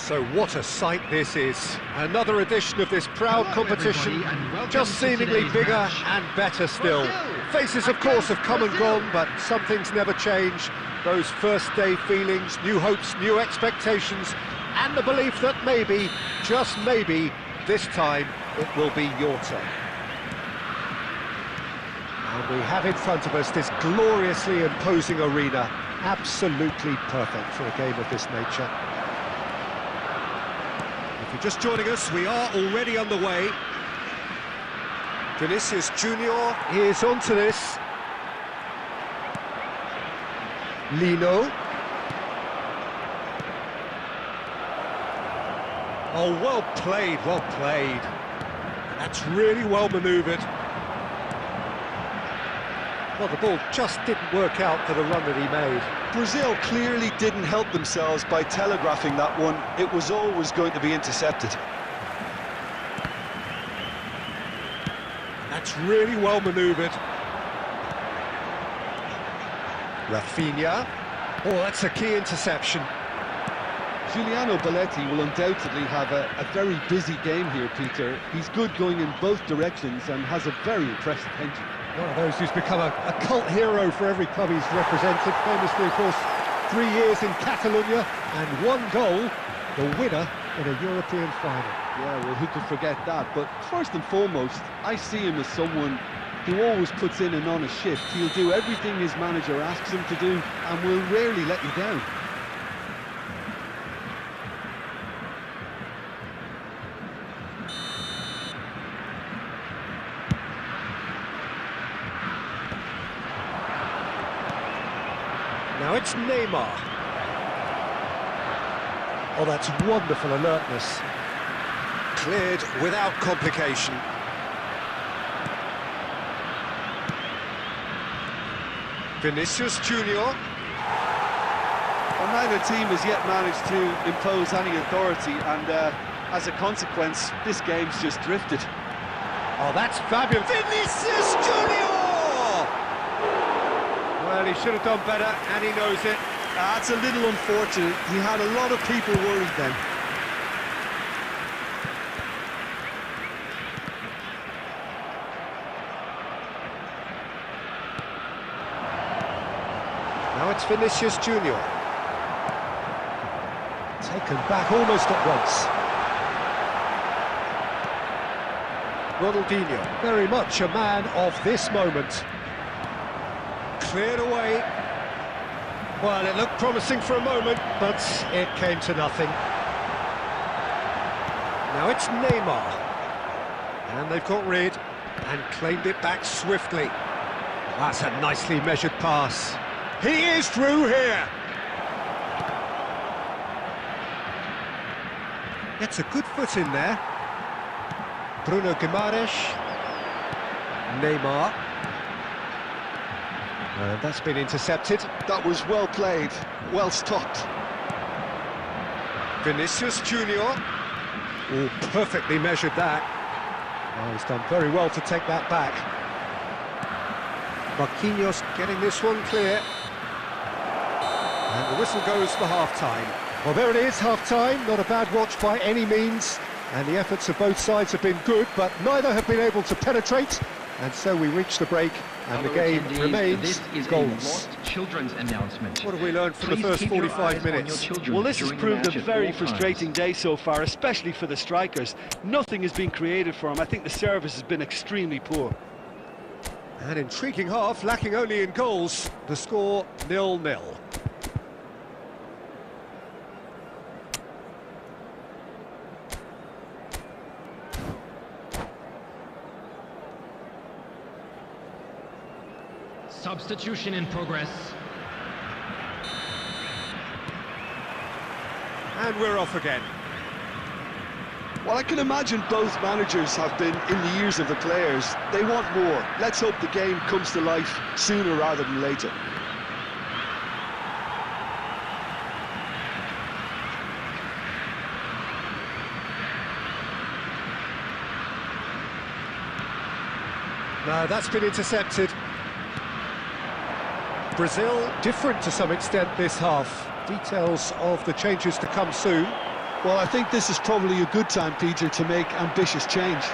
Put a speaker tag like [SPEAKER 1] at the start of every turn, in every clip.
[SPEAKER 1] So what a sight this is. Another edition of this proud competition, just seemingly bigger and better still. Faces, of course, have come and gone, but some things never change. Those first day feelings, new hopes, new expectations, and the belief that maybe, just maybe, this time it will be your turn. And we have in front of us this gloriously imposing arena, absolutely perfect for a game of this nature. If you're just joining us, we are already underway. Vinicius Junior is onto this. Lino. Oh, well played, well played. That's really well manoeuvred. Well, the ball just didn't work out for the run that he made.
[SPEAKER 2] Brazil clearly didn't help themselves by telegraphing that one. It was always going to be intercepted.
[SPEAKER 1] That's really well manoeuvred. Rafinha. Oh, that's a key interception.
[SPEAKER 2] Giuliano Belletti will undoubtedly have a very busy game here, Peter. He's good going in both directions and has a very impressive engine.
[SPEAKER 1] One of those who's become a cult hero for every club he's represented. Famously, of course, 3 years in Catalonia and 1 goal, the winner in a European final.
[SPEAKER 2] Yeah, well, who could forget that? But first and foremost, I see him as someone who always puts in an honest shift. He'll do everything his manager asks him to do and will rarely let you down.
[SPEAKER 1] Now it's Neymar. Oh, that's wonderful alertness. Cleared without complication. Vinicius Junior.
[SPEAKER 2] Well, neither team has yet managed to impose any authority, and as a consequence, this game's just drifted.
[SPEAKER 1] Oh, that's fabulous. Vinicius Junior! Well, he should have done better, and he knows it.
[SPEAKER 2] That's a little unfortunate. He had a lot of people worried then.
[SPEAKER 1] Now it's Vinicius Junior. Taken back almost at once. Ronaldinho, very much a man of this moment. Cleared away. Well, it looked promising for a moment, but it came to nothing. Now it's Neymar. And they've got rid and claimed it back swiftly. That's a nicely measured pass. He is through here. Gets a good foot in there. Bruno Guimaraes. Neymar. And that's been intercepted.
[SPEAKER 2] That was well played, well stopped.
[SPEAKER 1] Vinicius Junior. Oh, perfectly measured that. Oh, he's done very well to take that back. Marquinhos getting this one clear. And the whistle goes for half-time. Well, there it is, half-time. Not a bad watch by any means. And the efforts of both sides have been good, but neither have been able to penetrate. And so we reach the break, and the game remains
[SPEAKER 3] this is
[SPEAKER 1] goalless.
[SPEAKER 3] A lost children's announcement.
[SPEAKER 1] What have we learned from the first 45 minutes?
[SPEAKER 2] Well, this has proved a very frustrating day so far, especially for the strikers. Nothing has been created for them. I think the service has been extremely poor.
[SPEAKER 1] An intriguing half, lacking only in goals. The score 0-0.
[SPEAKER 4] Substitution in progress.
[SPEAKER 1] And we're off again.
[SPEAKER 2] Well, I can imagine both managers have been in the ears of the players. They want more. Let's hope the game comes to life sooner rather than later.
[SPEAKER 1] No, that's been intercepted. Brazil different to some extent this half. Details of the changes to come soon.
[SPEAKER 2] Well, I think this is probably a good time, Peter, to make ambitious change.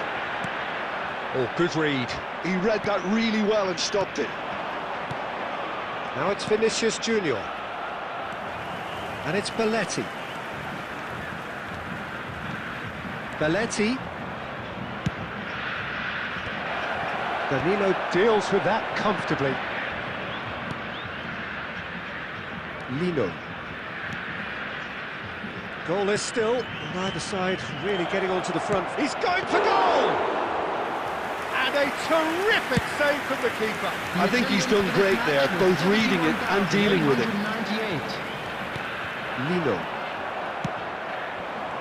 [SPEAKER 1] Oh, good read.
[SPEAKER 2] He read that really well and stopped it.
[SPEAKER 1] Now it's Vinicius Junior. And it's Belletti. Belletti. Danilo deals with that comfortably. Lino. Goalless still, and either side really getting onto the front. He's going for goal! And a terrific save from the keeper.
[SPEAKER 2] I think he's done great there, both reading it and dealing with it.
[SPEAKER 1] Lino.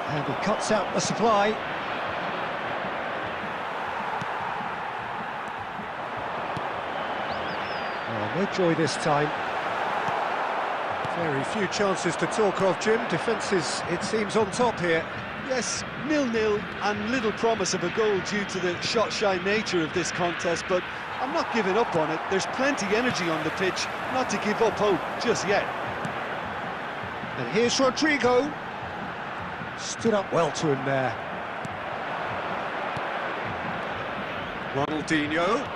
[SPEAKER 1] And he cuts out the supply. No joy this time. Very few chances to talk of, Jim. Defence is, it seems, on top here.
[SPEAKER 2] Yes, 0-0 and little promise of a goal due to the shot-shy nature of this contest, but I'm not giving up on it. There's plenty energy on the pitch, not to give up hope just yet.
[SPEAKER 1] And here's Rodrigo. Stood up well to him there. Ronaldinho.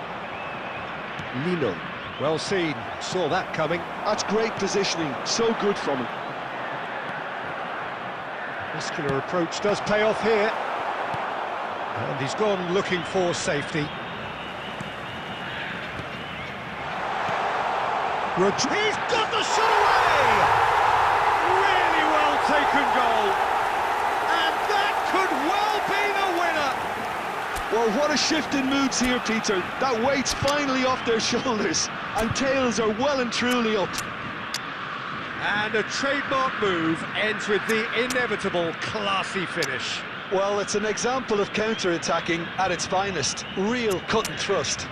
[SPEAKER 1] Lino. Well seen. Saw that coming.
[SPEAKER 2] That's great positioning. So good from him.
[SPEAKER 1] Muscular approach does pay off here. And he's gone looking for safety. He's got the shot away! Really well taken goal. And that could well be the winner.
[SPEAKER 2] Well, what a shift in moods here, Peter. That weight's finally off their shoulders, and tails are well and truly up.
[SPEAKER 1] And a trademark move ends with the inevitable classy finish.
[SPEAKER 2] Well, it's an example of counter-attacking at its finest. Real cut and thrust.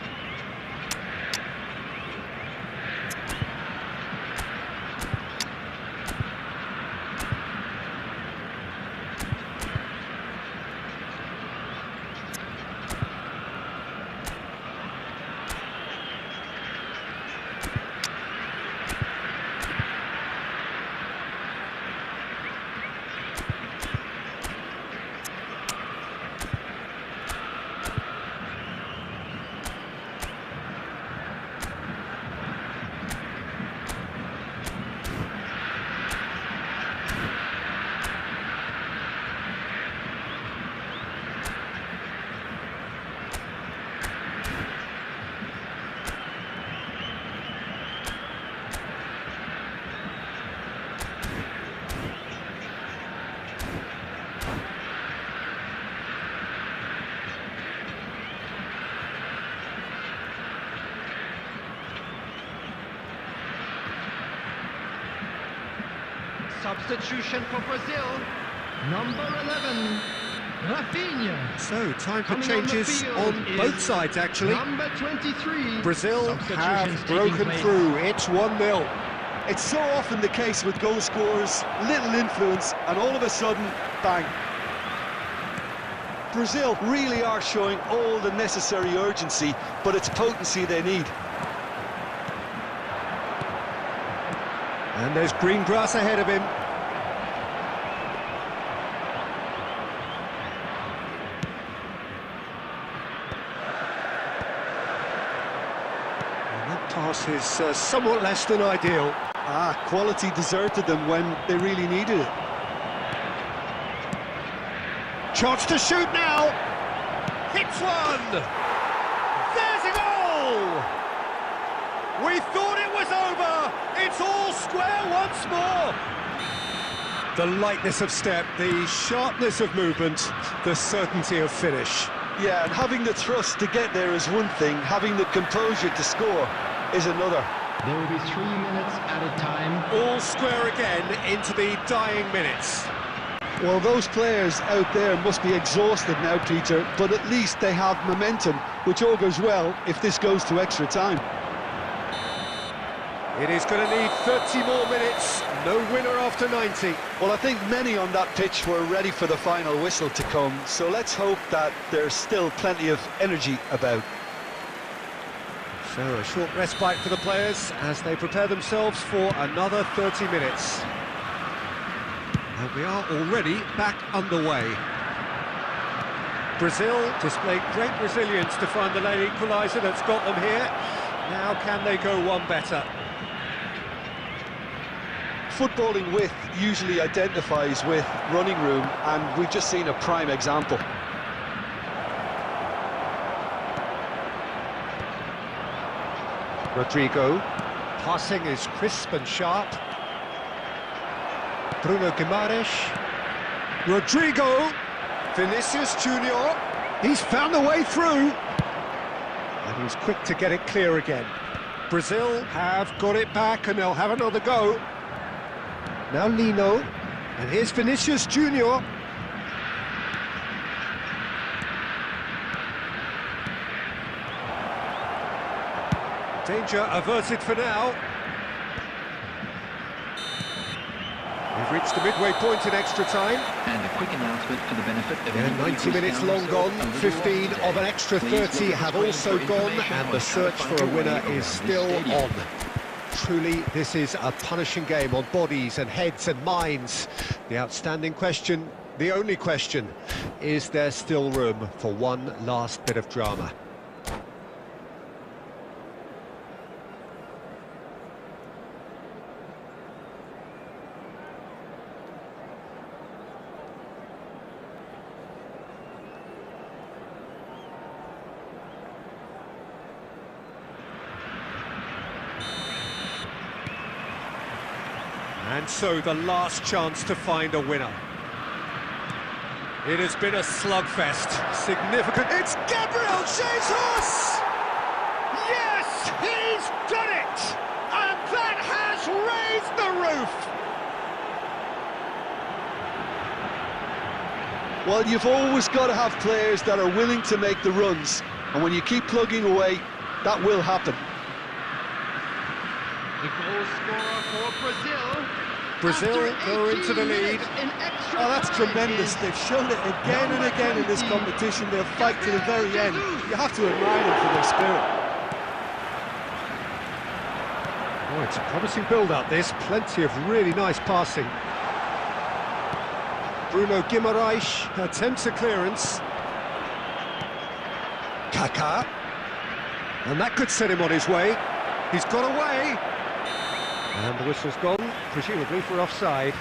[SPEAKER 4] Substitution for Brazil. Number 11, Rafinha.
[SPEAKER 1] So, time for
[SPEAKER 4] Coming on the
[SPEAKER 1] changes
[SPEAKER 4] field
[SPEAKER 1] on both sides, actually.
[SPEAKER 4] Number 23.
[SPEAKER 1] Brazil have
[SPEAKER 4] Substitutions
[SPEAKER 1] broken
[SPEAKER 4] taking place.
[SPEAKER 1] through. It's 1-0.
[SPEAKER 2] It's so often the case with goal scorers, little influence, and all of a sudden, bang. Brazil really are showing all the necessary urgency, but it's potency they need.
[SPEAKER 1] And there's green grass ahead of him. And that pass is somewhat less than ideal.
[SPEAKER 2] Quality deserted them when they really needed it.
[SPEAKER 1] Chance to shoot now. Hits one. There's a goal. We thought it was over. It's all square once more. The lightness of step, the sharpness of movement, the certainty of finish.
[SPEAKER 2] Yeah, and having the thrust to get there is one thing, having the composure to score is another.
[SPEAKER 4] There will be 3 minutes at a time.
[SPEAKER 1] All square again into the dying minutes.
[SPEAKER 2] Well, those players out there must be exhausted now, Peter, but at least they have momentum, which all goes well if this goes to extra time.
[SPEAKER 1] It is going to need 30 more minutes. No winner after 90.
[SPEAKER 2] Well, I think many on that pitch were ready for the final whistle to come, so let's hope that there's still plenty of energy about.
[SPEAKER 1] So a short respite for the players as they prepare themselves for another 30 minutes. And we are already back underway. Brazil displayed great resilience to find the late equaliser that's got them here. Now can they go one better?
[SPEAKER 2] Footballing width usually identifies with running room, and we've just seen a prime example.
[SPEAKER 1] Rodrigo. Passing is crisp and sharp. Bruno Guimaraes. Rodrigo. Vinicius Junior. He's found the way through. And he's quick to get it clear again. Brazil have got it back and they'll have another go. Now Lino. And here's Vinicius Junior. Danger averted for now. We've reached the midway point in extra time.
[SPEAKER 3] And a quick announcement for the benefit of
[SPEAKER 1] Yeah, 90 minutes long gone, 15 of an extra 30 have also gone, and the search for a winner is still on. Truly, this is a punishing game on bodies and heads and minds. The outstanding question, the only question, is there still room for one last bit of drama? And so the last chance to find a winner. It has been a slugfest. Significant. It's Gabriel Jesus! Yes, he's done it! And that has raised the roof!
[SPEAKER 2] Well, you've always got to have players that are willing to make the runs. And when you keep plugging away, that will happen.
[SPEAKER 4] The goal scorer for Brazil.
[SPEAKER 1] Brazil go into the lead.
[SPEAKER 5] Oh, that's tremendous. They've shown it again and again in this competition. They'll fight to the very end. You have to admire them for their spirit.
[SPEAKER 1] Oh, it's a promising build-up, this. Plenty of really nice passing. Bruno Guimaraes attempts a clearance. Kaká. And that could set him on his way. He's got away. And the whistle's gone, presumably for offside.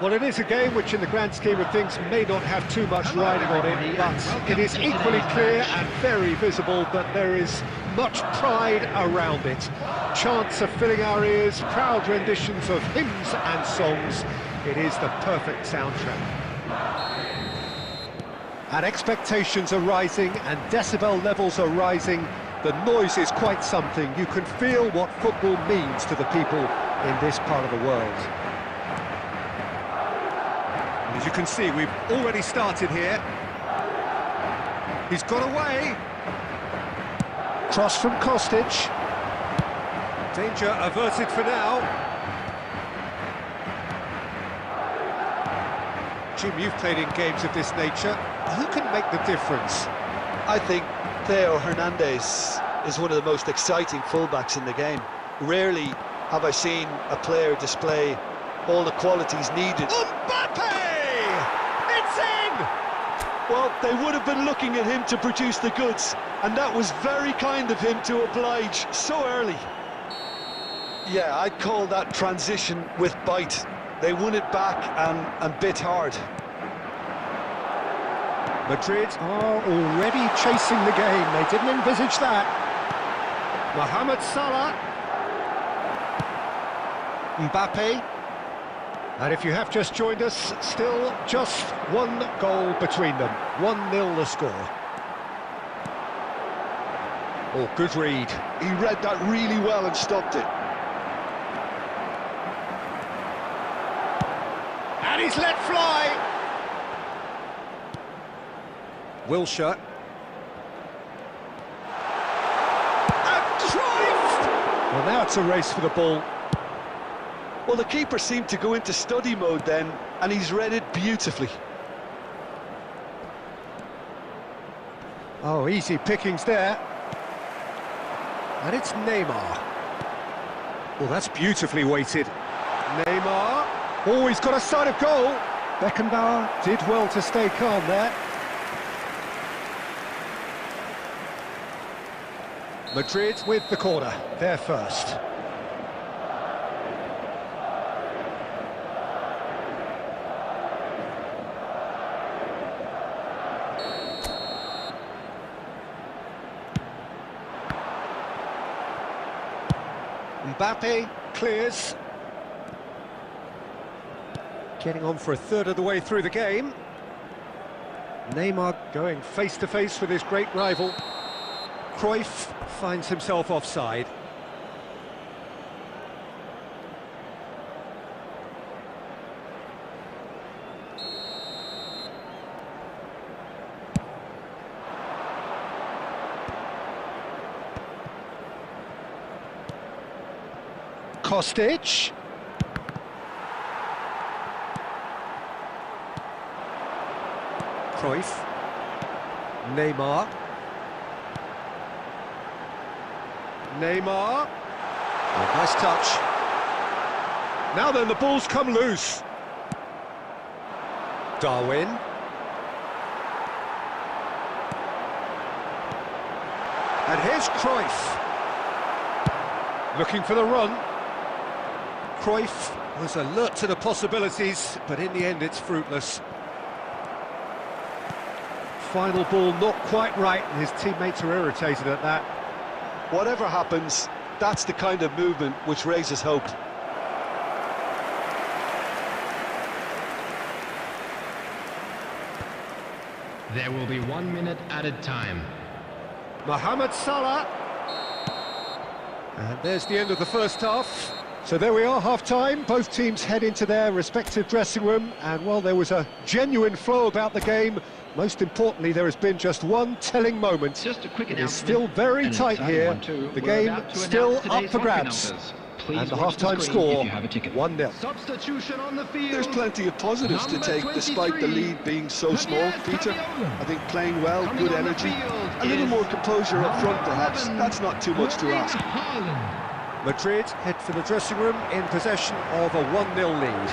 [SPEAKER 1] Well, it is a game which, in the grand scheme of things, may not have too much riding on it, but it is equally clear and very visible that there is much pride around it. Chants are filling our ears, proud renditions of hymns and songs. It is the perfect soundtrack. And expectations are rising and decibel levels are rising. The noise is quite something. You can feel what football means to the people in this part of the world. As you can see, we've already started here. He's got away. Cross from Kostic. Danger averted for now. Jim, you've played in games of this nature. Who can make the difference?
[SPEAKER 2] I think Theo Hernandez is one of the most exciting fullbacks in the game. Rarely have I seen a player display all the qualities needed.
[SPEAKER 1] Mbappe! It's in!
[SPEAKER 2] Well, they would have been looking at him to produce the goods, and that was very kind of him to oblige so early. Yeah, I'd call that transition with bite. They won it back and bit hard.
[SPEAKER 1] Madrid are already chasing the game. They didn't envisage that. Mohamed Salah. Mbappe. And if you have just joined us, still just one goal between them. 1-0 the score. Oh, good read.
[SPEAKER 2] He read that really well and stopped it.
[SPEAKER 1] And he's let fly. Wilshere. And Cruyff! Well, now it's a race for the ball.
[SPEAKER 2] Well, the keeper seemed to go into study mode then, and he's read it beautifully.
[SPEAKER 1] Oh, easy pickings there. And it's Neymar. Well, that's beautifully weighted. Neymar. Oh, he's got a sight of goal. Beckenbauer did well to stay calm there. Madrid with the corner, they're first. Mbappe clears. Getting on for a third of the way through the game. Neymar going face-to-face with his great rival. Cruyff finds himself offside. Kostic. Cruyff. Neymar. Neymar. Oh, nice touch. Now then, the ball's come loose. Darwin. And here's Cruyff. Looking for the run. Cruyff was alert to the possibilities, but in the end it's fruitless. Final ball not quite right, and his teammates are irritated at that.
[SPEAKER 2] Whatever happens, that's the kind of movement which raises hope.
[SPEAKER 4] There will be 1 minute added time.
[SPEAKER 1] Mohamed Salah. And there's the end of the first half. So there we are, half-time. Both teams head into their respective dressing room, and while there was a genuine flow about the game, most importantly, there has been just one telling moment.
[SPEAKER 3] Just a quick announcement.
[SPEAKER 1] It's still very tight here. The game still up for grabs. And the half-time score, 1-0.
[SPEAKER 4] Substitution on the field.
[SPEAKER 2] There's plenty of positives to take, despite the lead being so small, Peter. I think playing well, good energy, a little more composure up front perhaps. That's not too much to ask.
[SPEAKER 1] Madrid head for the dressing room in possession of a 1-0 lead.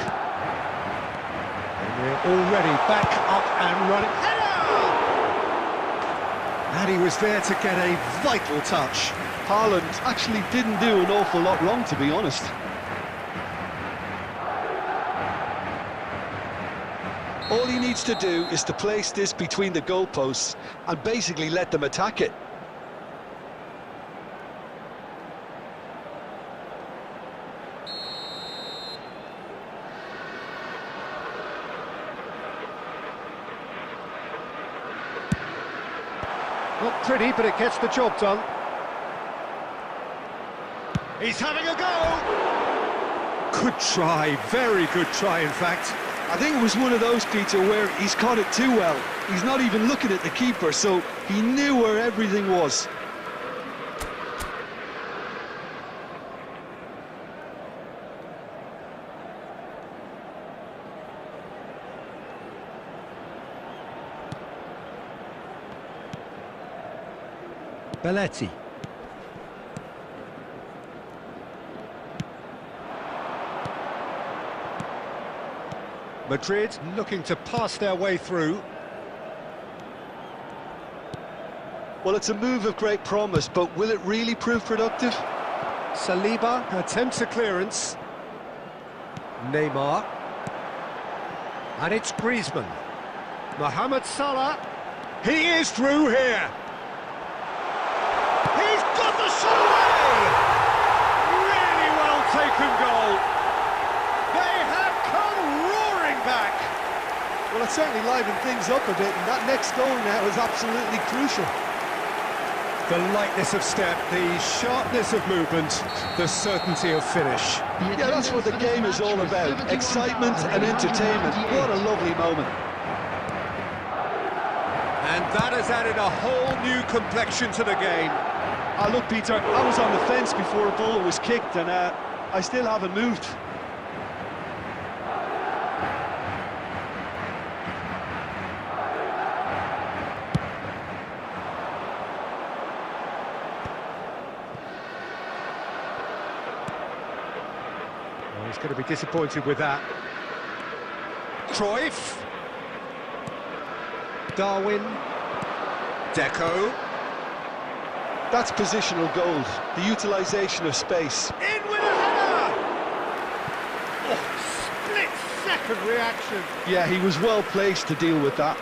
[SPEAKER 1] And we're already back up and running. Header! And he was there to get a vital touch.
[SPEAKER 2] Haaland actually didn't do an awful lot wrong, to be honest. All he needs to do is to place this between the goalposts and basically let them attack it.
[SPEAKER 1] Not pretty, but it gets the job done. He's having a go! Good try, very good try, in fact.
[SPEAKER 2] I think it was one of those, Peter, where he's caught it too well. He's not even looking at the keeper, so he knew where everything was.
[SPEAKER 1] Belletti. Madrid looking to pass their way through.
[SPEAKER 2] Well, it's a move of great promise, but will it really prove productive?
[SPEAKER 1] Saliba attempts a clearance. Neymar. And it's Griezmann. Mohamed Salah. He is through here. He's got the shot away! Really well taken goal. They have come roaring back.
[SPEAKER 5] Well, it certainly livened things up a bit, and that next goal now is absolutely crucial.
[SPEAKER 1] The lightness of step, the sharpness of movement, the certainty of finish.
[SPEAKER 2] Yeah, that's what the game is all about. Excitement and entertainment. What a lovely moment.
[SPEAKER 1] And that has added a whole new complexion to the game.
[SPEAKER 2] Look, Peter, I was on the fence before a ball was kicked, and I still haven't moved.
[SPEAKER 1] Well, he's going to be disappointed with that. Cruyff. Darwin. Deco.
[SPEAKER 2] That's positional gold, the utilisation of space.
[SPEAKER 1] In with a header! Oh, split-second reaction.
[SPEAKER 2] Yeah, he was well placed to deal with that.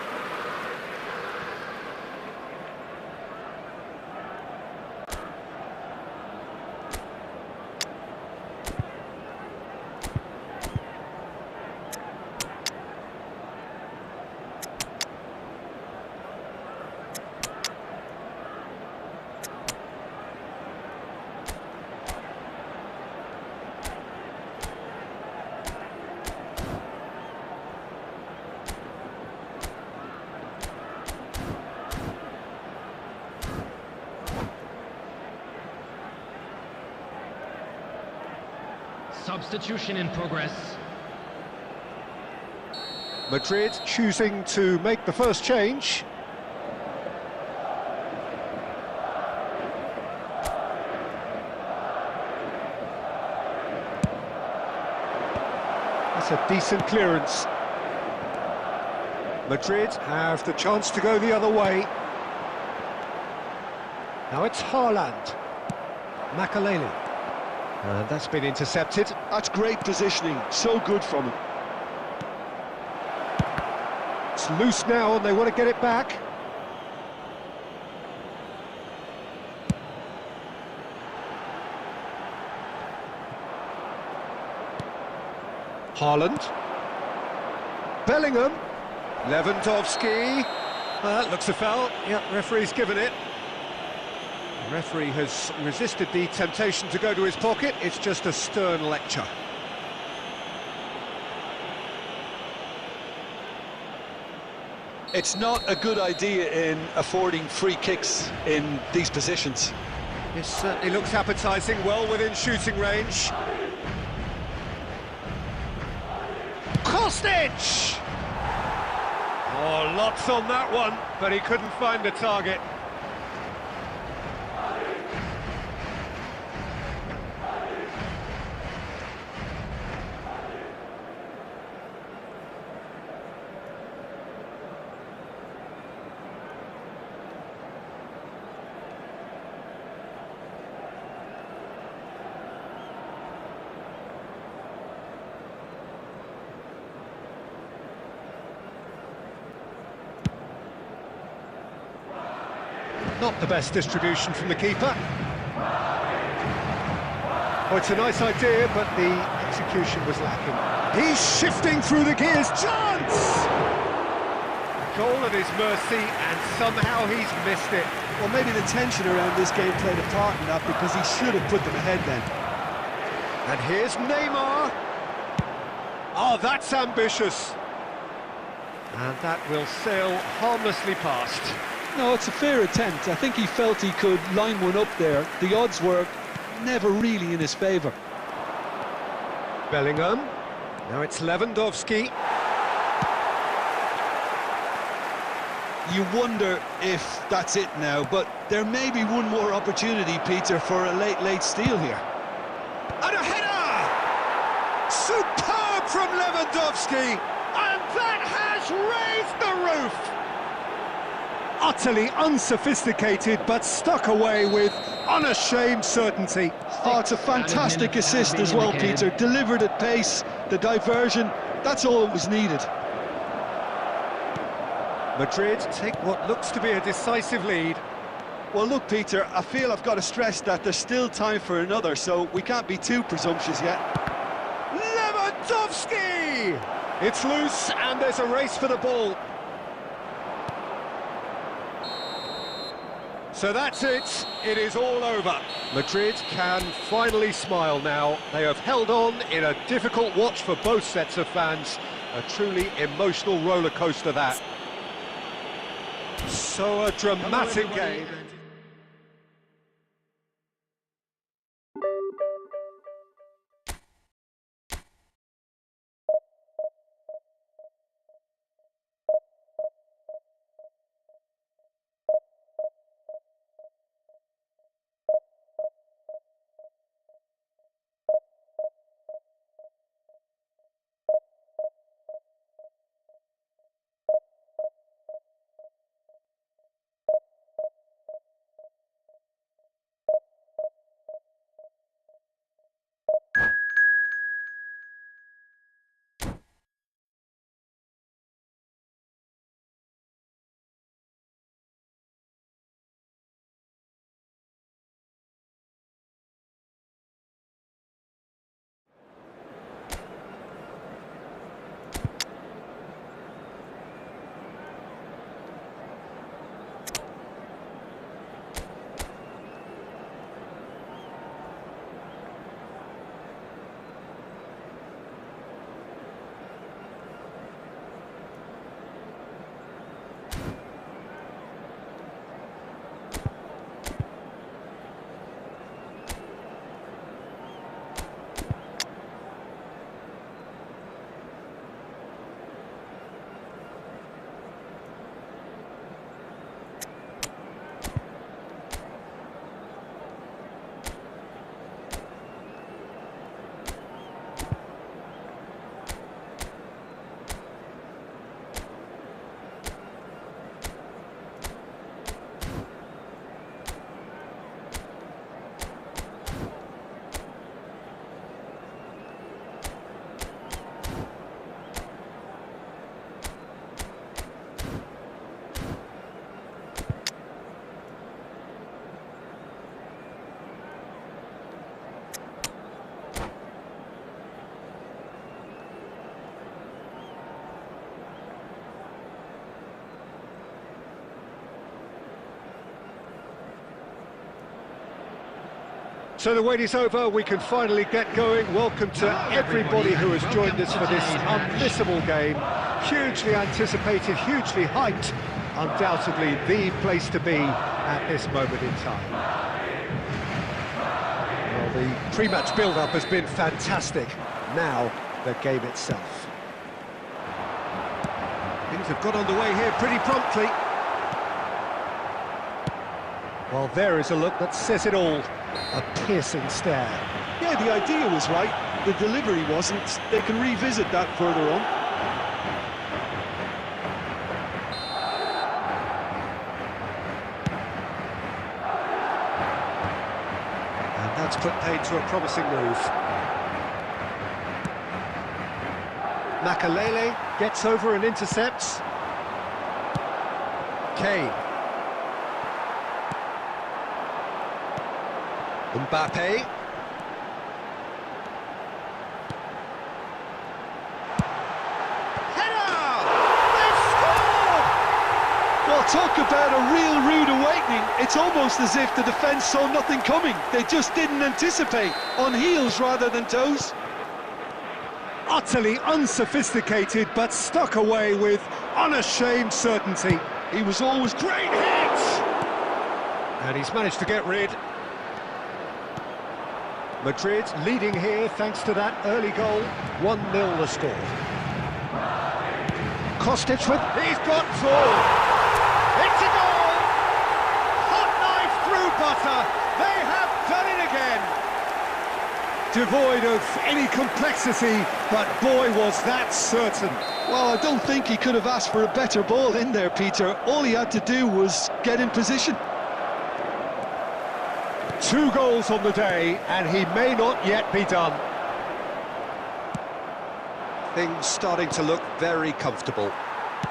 [SPEAKER 4] Substitution in progress.
[SPEAKER 1] Madrid choosing to make the first change. That's a decent clearance. Madrid have the chance to go the other way. Now it's Haaland. Makaleli. And that's been intercepted.
[SPEAKER 2] That's great positioning, so good from him.
[SPEAKER 1] It's loose now and they want to get it back. Haaland. Bellingham. Lewandowski. That looks a foul. Yep, referee's given it. The referee has resisted the temptation to go to his pocket. It's just a stern lecture.
[SPEAKER 2] It's not a good idea in affording free kicks in these positions.
[SPEAKER 1] This certainly looks appetising, well within shooting range. Kostic! Oh, lots on that one, but he couldn't find the target. Not the best distribution from the keeper. Oh, it's a nice idea, but the execution was lacking. He's shifting through the gears. Chance! Goal at his mercy, and somehow he's missed it.
[SPEAKER 5] Well, maybe the tension around this game played a part in that, because he should have put them ahead then.
[SPEAKER 1] And here's Neymar. Oh, that's ambitious. And that will sail harmlessly past.
[SPEAKER 5] No, it's a fair attempt. I think he felt he could line one up there. The odds were never really in his favour.
[SPEAKER 1] Bellingham. Now it's Lewandowski.
[SPEAKER 2] You wonder if that's it now, but there may be one more opportunity, Peter, for a late steal here.
[SPEAKER 1] And a header! Superb from Lewandowski! And that has raised the roof! Utterly unsophisticated, but stuck away with unashamed certainty.
[SPEAKER 2] Oh, it's a fantastic assist as well, Peter. Delivered at pace, the diversion, that's all that was needed.
[SPEAKER 1] Madrid take what looks to be a decisive lead.
[SPEAKER 2] Well, look, Peter, I feel I've got to stress that there's still time for another, so we can't be too presumptuous yet.
[SPEAKER 1] Lewandowski! It's loose, and there's a race for the ball. So that's it. It is all over. Madrid can finally smile now. They have held on in a difficult watch for both sets of fans. A truly emotional roller coaster, that. So a dramatic game. So the wait is over, we can finally get going. Welcome to everybody who has joined us for this unmissable game. Hugely anticipated, hugely hyped. Undoubtedly the place to be at this moment in time. Well, the pre-match build-up has been fantastic. Now, the game itself. Things have got underway here pretty promptly. Well, there is a look that says it all. A piercing stare.
[SPEAKER 2] Yeah, the idea was right, the delivery wasn't. They can revisit that further on.
[SPEAKER 1] And that's put paid to a promising move. Makalele gets over and intercepts. Kane. Mbappe.
[SPEAKER 2] Well, talk about a real rude awakening. It's almost as if the defence saw nothing coming. They just didn't anticipate, on heels rather than toes.
[SPEAKER 1] Utterly unsophisticated, but stuck away with unashamed certainty.
[SPEAKER 2] He was always
[SPEAKER 1] Great hit! And he's managed to get rid. Madrid leading here thanks to that early goal. 1-0 the score. Kostic with... He's got two! It's a goal! Hot knife through butter. They have done it again. Devoid of any complexity, but boy was that certain.
[SPEAKER 2] Well, I don't think he could have asked for a better ball in there, Peter. All he had to do was get in position.
[SPEAKER 1] 2 goals on the day, and he may not yet be done. Things starting to look very comfortable.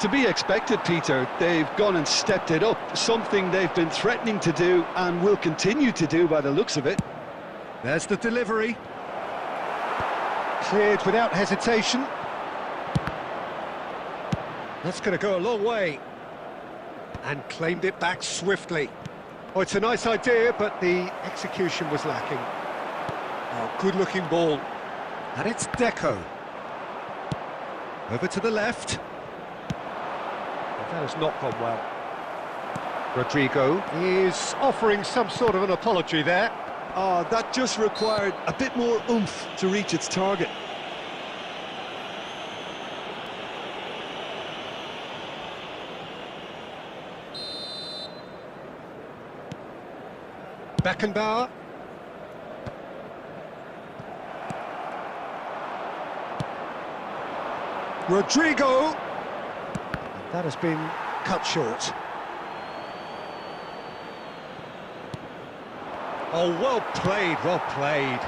[SPEAKER 2] To be expected, Peter. They've gone and stepped it up, something they've been threatening to do and will continue to do by the looks of it.
[SPEAKER 1] There's the delivery. Cleared without hesitation. That's going to go a long way. And claimed it back swiftly. Oh, it's a nice idea, but the execution was lacking. Oh, good-looking ball. And it's Deco. Over to the left. That has not gone well. Rodrigo is offering some sort of an apology there.
[SPEAKER 2] Oh, that just required a bit more oomph to reach its target.
[SPEAKER 1] Beckenbauer. Rodrigo. That has been cut short. Oh, well played, well played.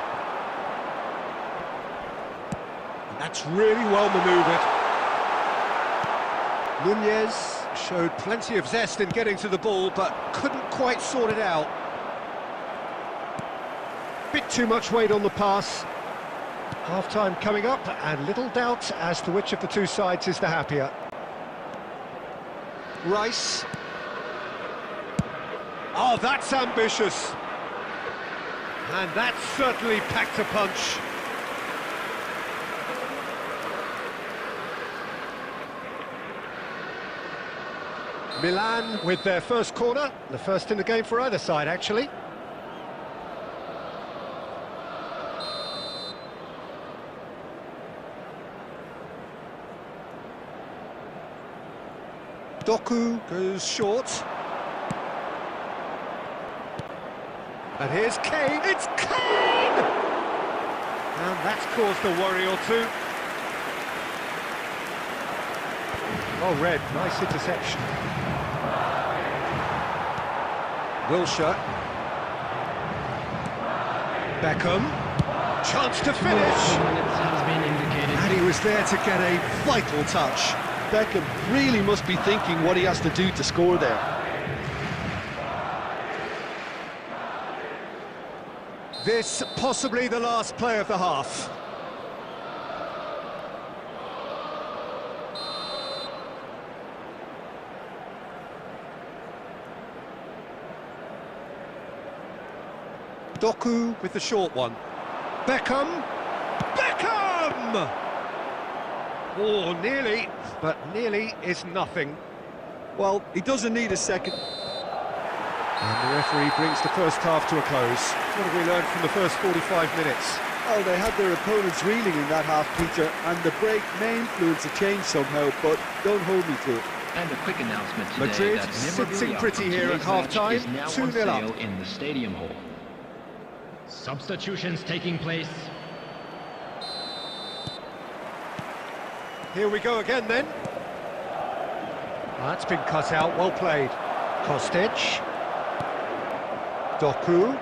[SPEAKER 1] And that's really well manoeuvred. Nunez showed plenty of zest in getting to the ball, but couldn't quite sort it out. Bit too much weight on the pass. Half-time coming up, and little doubt as to which of the two sides is the happier. Rice. Oh, that's ambitious. And that certainly packed a punch. Milan with their first corner, the first in the game for either side, actually. Doku goes short. And here's Kane. It's Kane! And that's caused a worry or two. Oh, Red, nice interception. Wilshere. Beckham. Chance to finish. And he was there to get a vital touch.
[SPEAKER 2] Beckham really must be thinking what he has to do to score there.
[SPEAKER 1] This possibly the last play of the half. Doku with the short one. Beckham! Beckham! Oh, nearly, but nearly is nothing.
[SPEAKER 2] Well, he doesn't need a second.
[SPEAKER 1] And the referee brings the first half to a close. What have we learned from the first 45 minutes?
[SPEAKER 5] Oh, they had their opponents reeling in that half, Peter, and the break may influence a change somehow, but don't hold me to it.
[SPEAKER 3] And a quick announcement today
[SPEAKER 1] Madrid
[SPEAKER 3] that
[SPEAKER 1] sitting
[SPEAKER 3] memorabilia
[SPEAKER 1] pretty
[SPEAKER 3] from
[SPEAKER 1] here at
[SPEAKER 3] today's match
[SPEAKER 1] half-time,
[SPEAKER 3] is now
[SPEAKER 1] 2-0
[SPEAKER 3] on sale
[SPEAKER 1] up.
[SPEAKER 3] in the stadium hall.
[SPEAKER 4] Substitutions taking place.
[SPEAKER 1] Here we go again then. That's been cut out, well played. Kostic. Doku.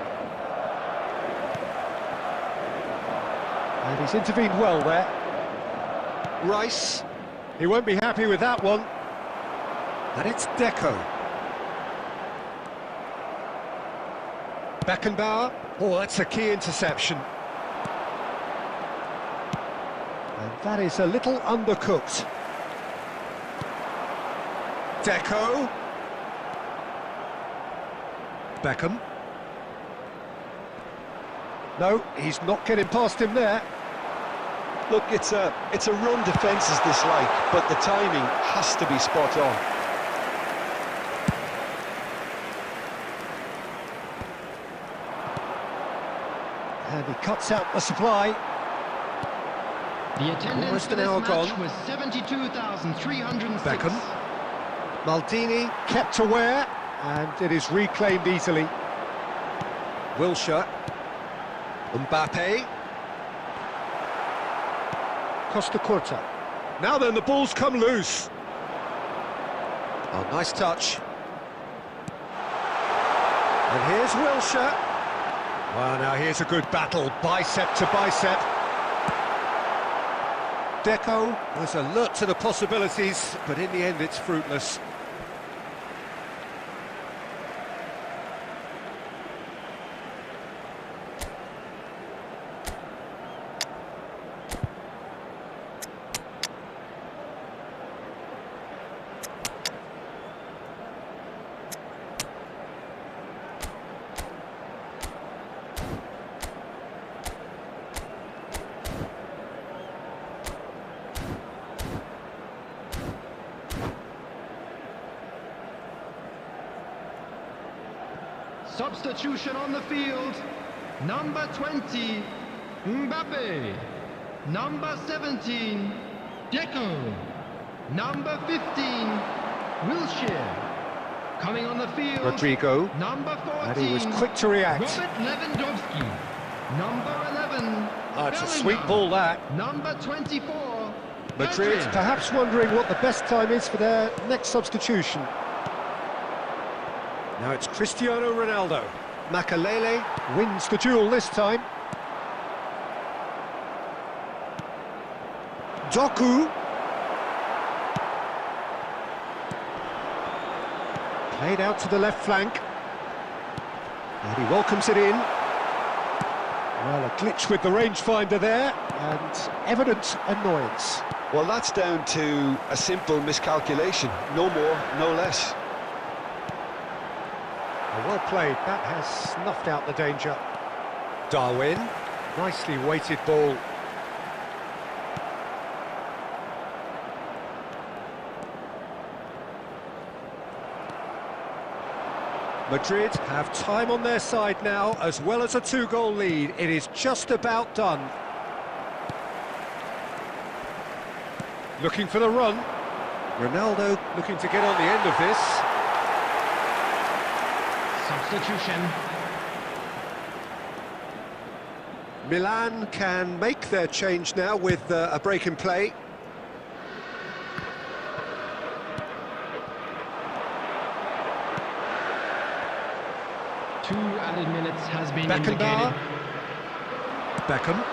[SPEAKER 1] And he's intervened well there. Rice. He won't be happy with that one. And it's Deco. Beckenbauer. Oh, that's a key interception. And that is a little undercooked. Deco. Beckham. No, he's not getting past him there.
[SPEAKER 2] Look, it's a run defence's dislike, but the timing has to be spot on.
[SPEAKER 1] And he cuts out the supply.
[SPEAKER 4] The attendance
[SPEAKER 1] Almost
[SPEAKER 4] for
[SPEAKER 1] an
[SPEAKER 4] this
[SPEAKER 1] hour
[SPEAKER 4] match
[SPEAKER 1] gone.
[SPEAKER 4] was 72,306.
[SPEAKER 1] Beckham. Maldini kept aware, and it is reclaimed easily. Wilshere. Mbappe. Costa Curta. Now then, the ball's come loose. Oh, nice touch. And here's Wilshere. Well, now here's a good battle, bicep to bicep. Deco was alert to the possibilities, but in the end it's fruitless.
[SPEAKER 4] Substitution on the field. Number 20, Mbappe. Number 17, Deco. Number 15, Wilshere. Coming on the field,
[SPEAKER 1] Rodrigo.
[SPEAKER 4] number 14,
[SPEAKER 1] And he was quick to react.
[SPEAKER 4] Robert Lewandowski. Number 11,
[SPEAKER 1] Oh, it's a
[SPEAKER 4] Bellingham.
[SPEAKER 1] sweet ball, that.
[SPEAKER 4] Number 24,
[SPEAKER 1] Madrid
[SPEAKER 4] Pedri.
[SPEAKER 1] perhaps wondering what the best time is for their next substitution. Now it's Cristiano Ronaldo. Makalele wins the duel this time. Doku. Played out to the left flank. And he welcomes it in. Well, a glitch with the rangefinder there, and evident annoyance.
[SPEAKER 2] Well, that's down to a simple miscalculation. No more, no less.
[SPEAKER 1] Well played, that has snuffed out the danger. Darwin, nicely weighted ball. Madrid have time on their side now, as well as a two-goal lead. It is just about done. Looking for the run. Ronaldo looking to get on the end of this.
[SPEAKER 4] Substitution.
[SPEAKER 1] Milan can make their change now with a break in play.
[SPEAKER 4] Two added minutes has been
[SPEAKER 1] Beckenbauer.
[SPEAKER 4] indicated.
[SPEAKER 1] Beckham.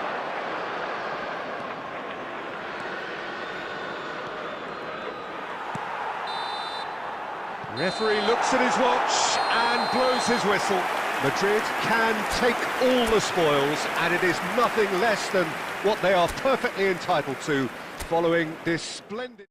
[SPEAKER 1] Referee looks at his watch and blows his whistle. Madrid can take all the spoils, and it is nothing less than what they are perfectly entitled to following this splendid...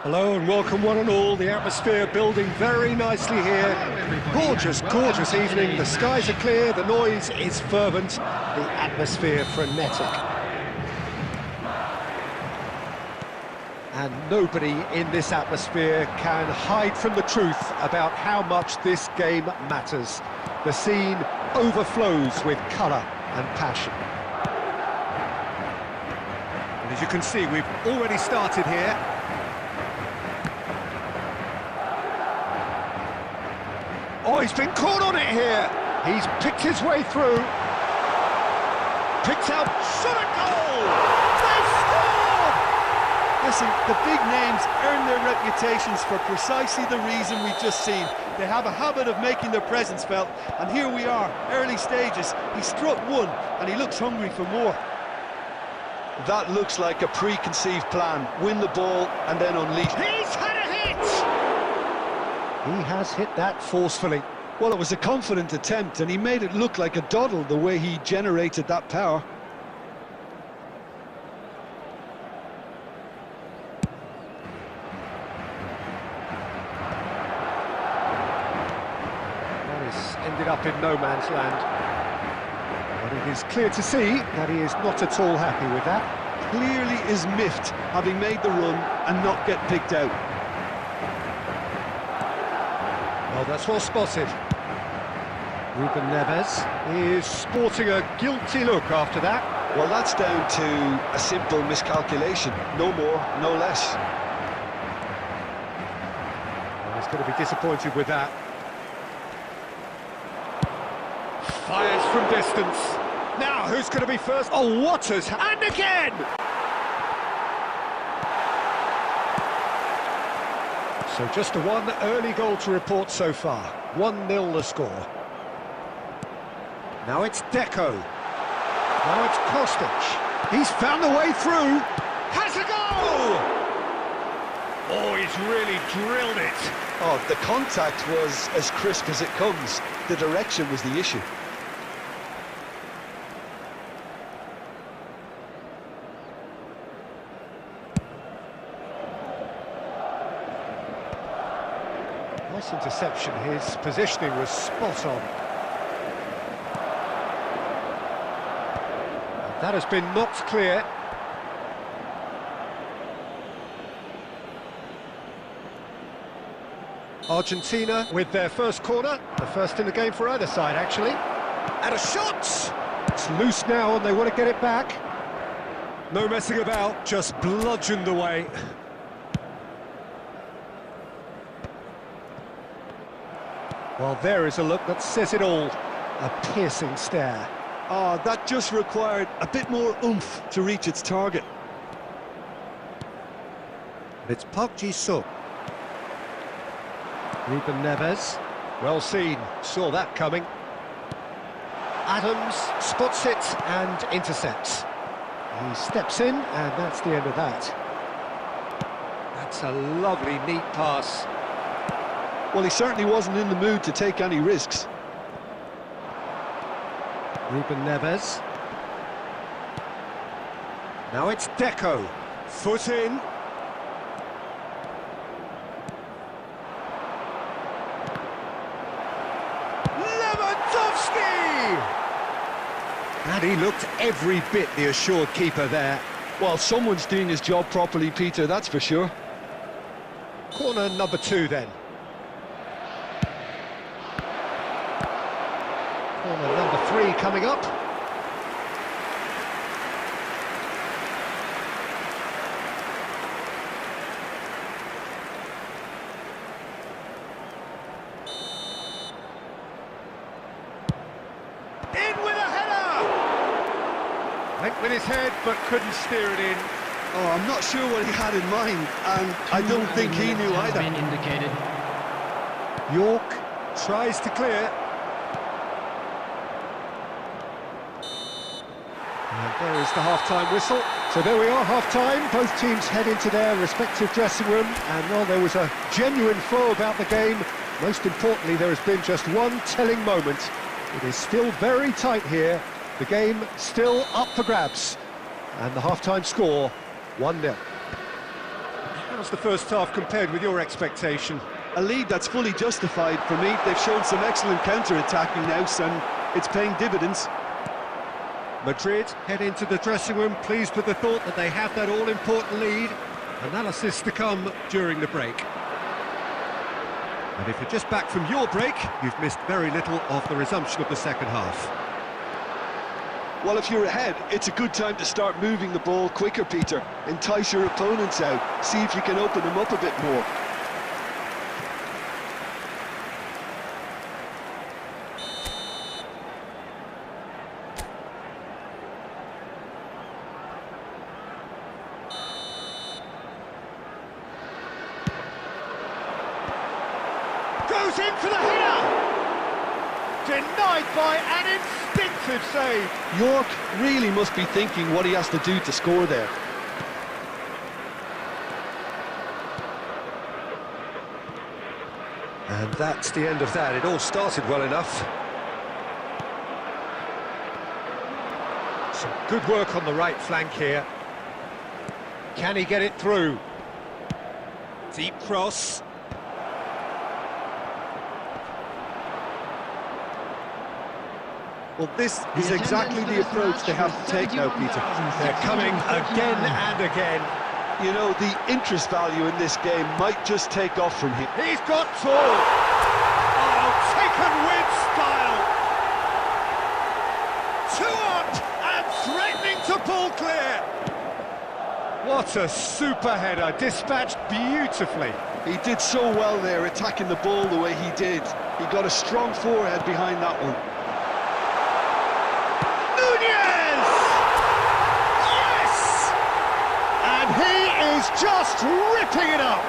[SPEAKER 1] Hello and welcome one and all. The atmosphere building very nicely here. Gorgeous, gorgeous evening. The skies are clear, the noise is fervent, the atmosphere frenetic. And nobody in this atmosphere can hide from the truth about how much this game matters. The scene overflows with colour and passion. And as you can see, we've already started here. Oh, he's been caught on it here. He's picked his way through. Picked out, shot a goal! They've scored!
[SPEAKER 5] Listen, the big names earn their reputations for precisely the reason we've just seen. They have a habit of making their presence felt, and here we are, early stages. He struck one, and he looks hungry for more.
[SPEAKER 2] That looks like a preconceived plan. Win the ball and then unleash.
[SPEAKER 1] He's had a hit! He has hit that forcefully.
[SPEAKER 2] Well, it was a confident attempt, and he made it look like a doddle the way he generated that power.
[SPEAKER 1] Ended up in no man's land. But it is clear to see that he is not at all happy with that.
[SPEAKER 2] Clearly is miffed, having made the run and not get picked out.
[SPEAKER 1] Well, that's well spotted. Ruben Neves is sporting a guilty look after that.
[SPEAKER 2] Well, that's down to a simple miscalculation. No more, no less.
[SPEAKER 1] Well, he's going to be disappointed with that. Fires from distance. Now, who's going to be first? Oh, Waters, and again! So just the one early goal to report so far. 1-0 the score. Now it's Deco. Now it's Kostic. He's found the way through. Has a goal! Oh, he's really drilled it.
[SPEAKER 2] Oh, the contact was as crisp as it comes. The direction was the issue.
[SPEAKER 1] Nice interception. His positioning was spot on. And that has been knocked clear. Argentina with their first corner, the first in the game for either side actually. And a shot! It's loose now and they want to get it back. No messing about, just bludgeoned away. Well, there is a look that says it all. A piercing stare.
[SPEAKER 2] Oh, that just required a bit more oomph to reach its target.
[SPEAKER 1] It's Park Ji-suk. Ruben Neves. Well seen, saw that coming. Adams spots it and intercepts. He steps in and that's the end of that. That's a lovely, neat pass.
[SPEAKER 2] Well, he certainly wasn't in the mood to take any risks.
[SPEAKER 1] Ruben Neves. Now it's Deco. Foot in. Lewandowski! And he looked every bit the assured keeper there.
[SPEAKER 2] Well, someone's doing his job properly, Peter, that's for sure.
[SPEAKER 1] Corner number 2 then. Corner number 3 coming up. In with a header! Went with his head but couldn't steer it in.
[SPEAKER 2] Oh, I'm not sure what he had in mind, and I don't think he knew
[SPEAKER 4] Has
[SPEAKER 2] either.
[SPEAKER 4] been indicated.
[SPEAKER 1] York tries to clear. And there is the half-time whistle. So there we are, half-time. Both teams head into their respective dressing room. And, well, there was a genuine flow about the game. Most importantly, there has been just one telling moment. It is still very tight here. The game still up for grabs. And the half-time score, 1-0. How's the first half compared with your expectation?
[SPEAKER 5] A lead that's fully justified for me. They've shown some excellent counter-attacking now, and it's paying dividends.
[SPEAKER 1] Madrid head into the dressing room pleased with the thought that they have that all-important lead. Analysis to come during the break. And if you're just back from your break, you've missed very little of the resumption of the second half.
[SPEAKER 2] Well, if you're ahead, it's a good time to start moving the ball quicker, Peter. Entice your opponents out, see if you can open them up a bit more.
[SPEAKER 1] Goes in for the header! Denied by an instinctive save.
[SPEAKER 2] York really must be thinking what he has to do to score there.
[SPEAKER 1] And that's the end of that. It all started well enough. Some good work on the right flank here. Can he get it through? Deep cross.
[SPEAKER 5] Well, this is exactly the approach they have to take now, Peter.
[SPEAKER 1] They're coming again and again.
[SPEAKER 2] You know, the interest value in this game might just take off from here.
[SPEAKER 1] He's got tall. Oh, taken with style. 2 up and threatening to pull clear. What a super header, dispatched beautifully.
[SPEAKER 2] He did so well there, attacking the ball the way he did. He got a strong forehead behind that one.
[SPEAKER 1] He's just ripping it up.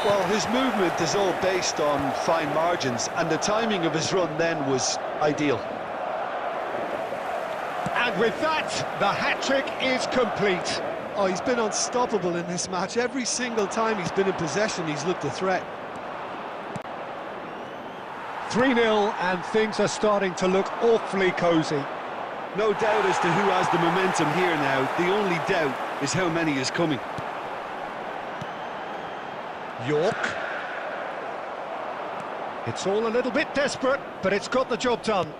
[SPEAKER 2] Well, his movement is all based on fine margins, and the timing of his run then was ideal.
[SPEAKER 1] And with that, the hat-trick is complete.
[SPEAKER 5] Oh, he's been unstoppable in this match. Every single time he's been in possession, he's looked a threat.
[SPEAKER 1] 3-0, and things are starting to look awfully cosy.
[SPEAKER 2] No doubt as to who has the momentum here now. The only doubt is how many is coming.
[SPEAKER 1] York. It's all a little bit desperate, but it's got the job done.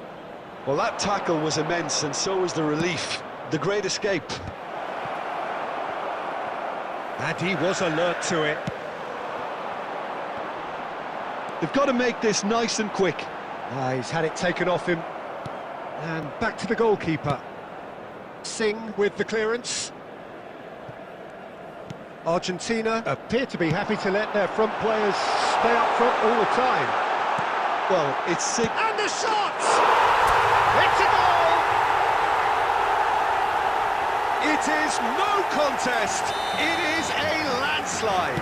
[SPEAKER 2] Well, that tackle was immense, and so was the relief. The great escape.
[SPEAKER 1] And he was alert to it.
[SPEAKER 2] They've got to make this nice and quick.
[SPEAKER 1] He's had it taken off him. And back to the goalkeeper. Singh with the clearance. Argentina appear to be happy to let their front players stay up front all the time.
[SPEAKER 2] Well, it's sick.
[SPEAKER 1] And the shot! It's a goal! It is no contest. It is a landslide.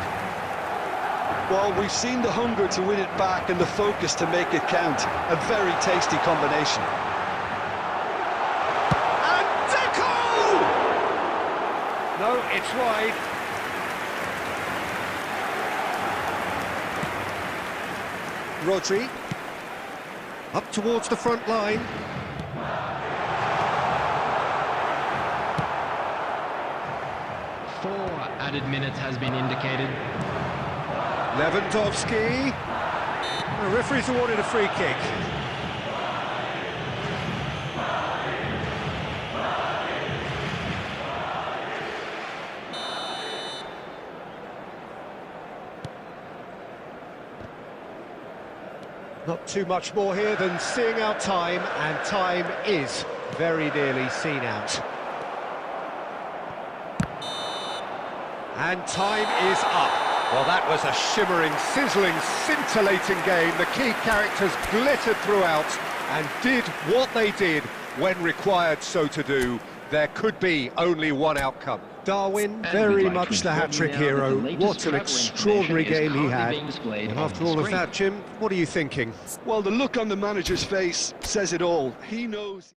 [SPEAKER 2] Well, we've seen the hunger to win it back and the focus to make it count. A very tasty combination.
[SPEAKER 1] No, it's wide. Rodri. Up towards the front line.
[SPEAKER 4] Four added minutes has been indicated.
[SPEAKER 1] Lewandowski. The referee's awarded a free kick. Not too much more here than seeing out time, and time is very nearly seen out. And time is up. Well, that was a shimmering, sizzling, scintillating game. The key characters glittered throughout and did what they did when required so to do. There could be only one outcome. Darwin, very much the hat-trick hero. What an extraordinary game he had. And after all of that, Jim, what are you thinking?
[SPEAKER 2] Well, the look on the manager's face says it all. He knows...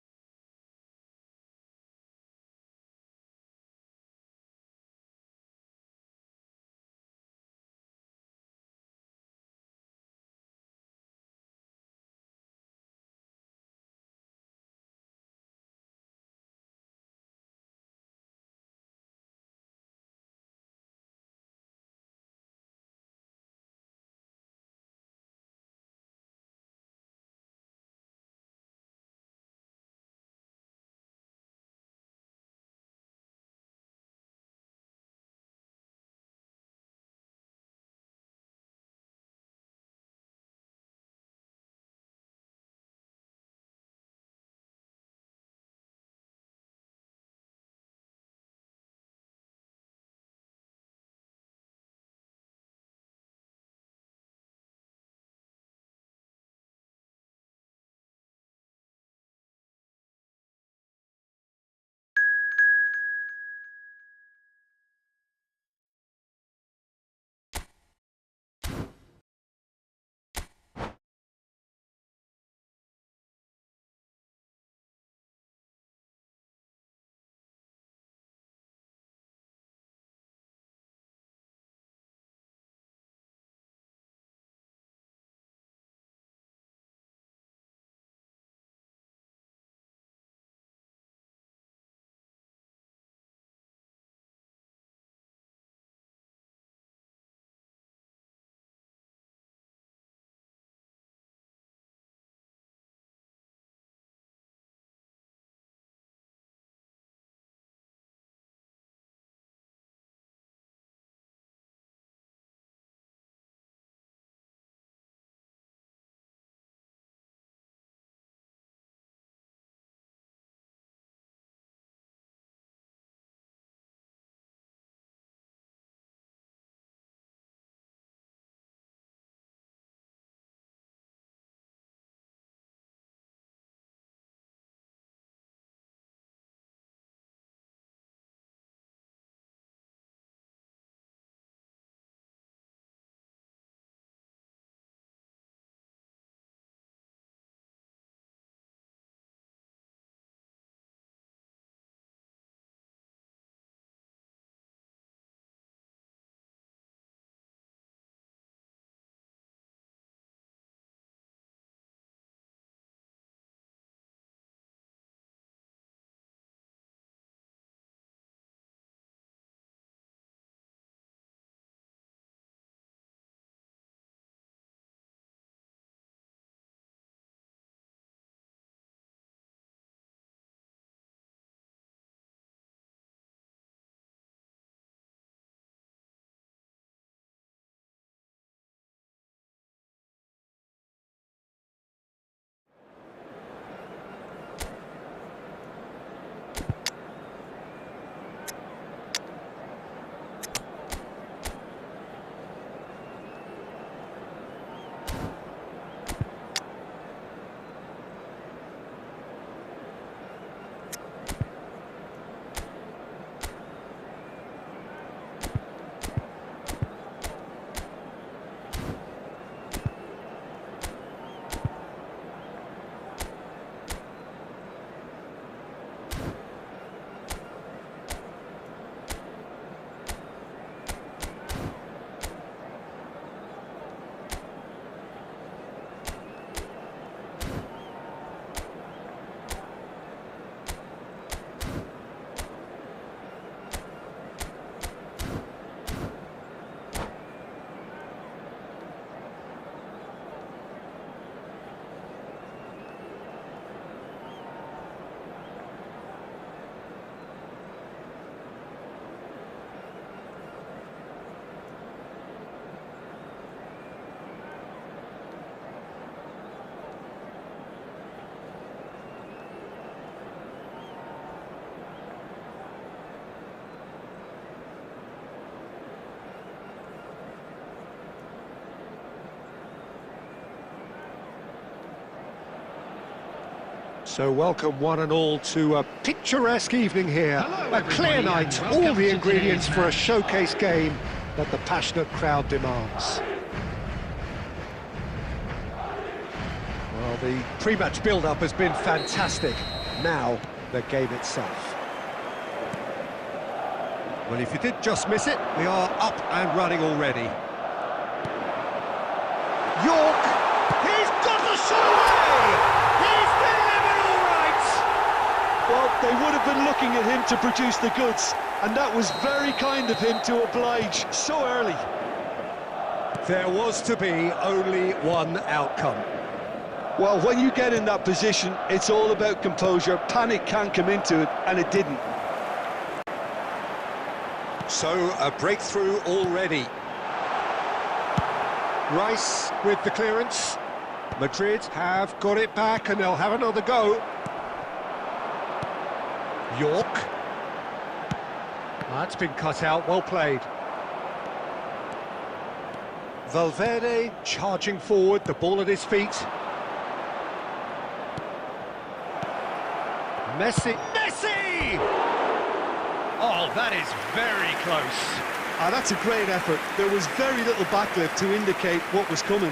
[SPEAKER 1] So welcome one and all to a picturesque evening here.
[SPEAKER 4] Hello,
[SPEAKER 1] A clear
[SPEAKER 4] everybody,
[SPEAKER 1] night,
[SPEAKER 4] and
[SPEAKER 1] all
[SPEAKER 4] welcome
[SPEAKER 1] the
[SPEAKER 4] to
[SPEAKER 1] ingredients
[SPEAKER 4] today's
[SPEAKER 1] for a
[SPEAKER 4] match.
[SPEAKER 1] showcase game that the passionate crowd demands. Well, the pre-match build-up has been fantastic. Now, the game itself. Well, if you did just miss it, we are up and running already. York, he's got the shot away! He's delivered all right!
[SPEAKER 2] Well, they would have been looking at him to produce the goods, and that was very kind of him to oblige so early.
[SPEAKER 1] There was to be only one outcome.
[SPEAKER 2] Well, when you get in that position, it's all about composure. Panic can't come into it, and it didn't.
[SPEAKER 1] So, a breakthrough already. Rice with the clearance. Madrid have got it back and they'll have another go. York. That's been cut out, well played. Valverde charging forward, the ball at his feet. Messi. Messi! Oh, that is very close.
[SPEAKER 5] That's a great effort. There was very little backlift to indicate what was coming.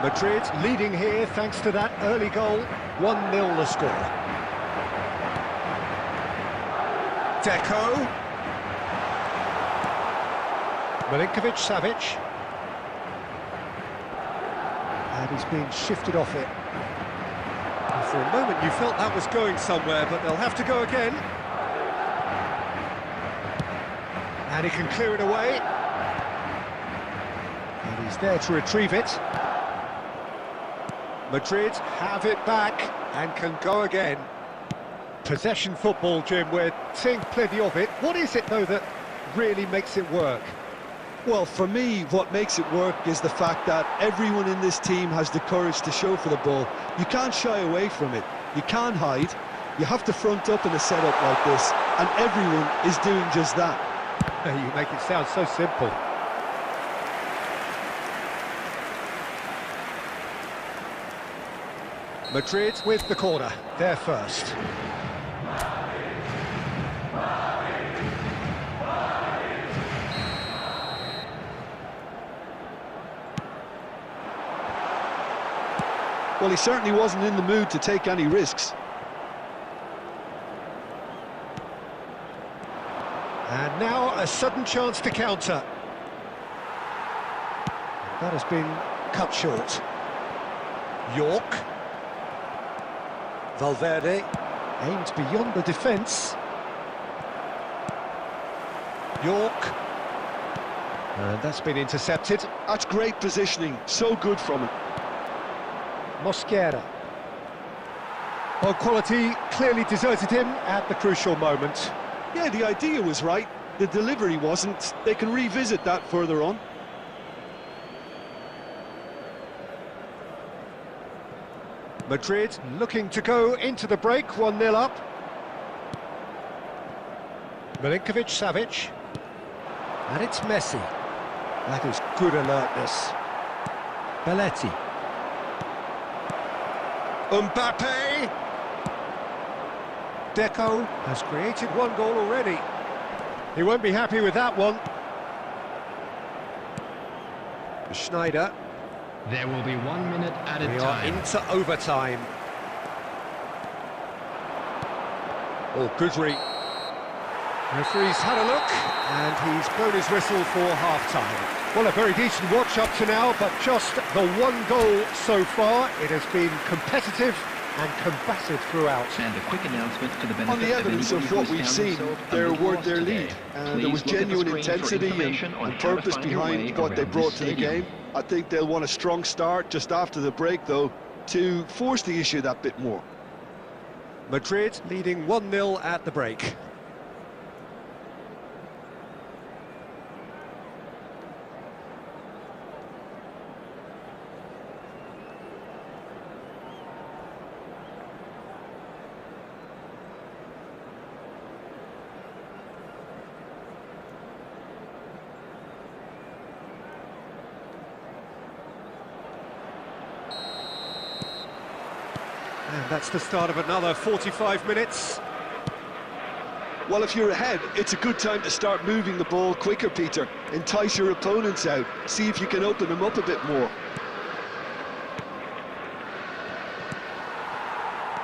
[SPEAKER 1] Madrid leading here thanks to that early goal. 1-0 the score. Deco. Milinkovic-Savic. And he's been shifted off it. And for a moment you felt that was going somewhere, but they'll have to go again. And he can clear it away. And he's there to retrieve it. Madrid have it back and can go again. Possession football, Jim, we're seeing plenty of it. What is it, though, that really makes it work?
[SPEAKER 2] Well, for me, what makes it work is the fact that everyone in this team has the courage to show for the ball. You can't shy away from it. You can't hide. You have to front up in a setup like this, and everyone is doing just that.
[SPEAKER 1] You make it sound so simple. Madrid with the corner, they're first.
[SPEAKER 2] Well, he certainly wasn't in the mood to take any risks.
[SPEAKER 1] And now a sudden chance to counter. That has been cut short. York. Valverde aims beyond the defence. York. And that's been intercepted.
[SPEAKER 2] That's great positioning, so good from him.
[SPEAKER 1] Mosquera. Well, quality clearly deserted him at the crucial moment.
[SPEAKER 2] Yeah, the idea was right, the delivery wasn't. They can revisit that further on.
[SPEAKER 1] Madrid looking to go into the break, 1-0 up. Milinkovic-Savic. And it's Messi. That is good alertness. Belletti. Mbappe. Deco has created one goal already. He won't be happy with that one. Schneider.
[SPEAKER 4] There will be 1 minute at a
[SPEAKER 1] We are
[SPEAKER 4] time.
[SPEAKER 1] into overtime. Oh, Gudry. Referee's had a look, and he's blown his whistle for half-time. Well, a very decent watch up to now, but just the one goal so far. It has been competitive and combative throughout.
[SPEAKER 3] And a quick announcement to the benefit
[SPEAKER 2] On the evidence
[SPEAKER 3] anybody
[SPEAKER 2] of
[SPEAKER 3] who
[SPEAKER 2] what
[SPEAKER 3] has
[SPEAKER 2] we've
[SPEAKER 3] found
[SPEAKER 2] seen,
[SPEAKER 3] themselves
[SPEAKER 2] they
[SPEAKER 3] under
[SPEAKER 2] were
[SPEAKER 3] loss
[SPEAKER 2] their
[SPEAKER 3] today.
[SPEAKER 2] lead. And
[SPEAKER 3] Please
[SPEAKER 2] there was
[SPEAKER 3] look at the
[SPEAKER 2] genuine
[SPEAKER 3] screen for
[SPEAKER 2] intensity
[SPEAKER 3] information on
[SPEAKER 2] and
[SPEAKER 3] how to
[SPEAKER 2] purpose
[SPEAKER 3] find your way
[SPEAKER 2] behind what they
[SPEAKER 3] around
[SPEAKER 2] brought
[SPEAKER 3] this
[SPEAKER 2] to the
[SPEAKER 3] stadium.
[SPEAKER 2] game. I think they'll want a strong start just after the break, though, to force the issue that bit more.
[SPEAKER 1] Madrid leading 1-0 at the break. And that's the start of another 45 minutes.
[SPEAKER 2] Well, if you're ahead, it's a good time to start moving the ball quicker, Peter. Entice your opponents out. See if you can open them up a bit more.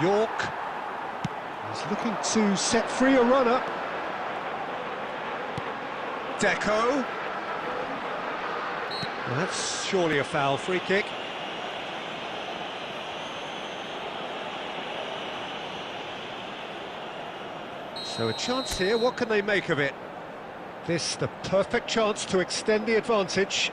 [SPEAKER 1] York is looking to set free a runner. Deco. Well, that's surely a foul. Free kick. So a chance here, what can they make of it? This the perfect chance to extend the advantage.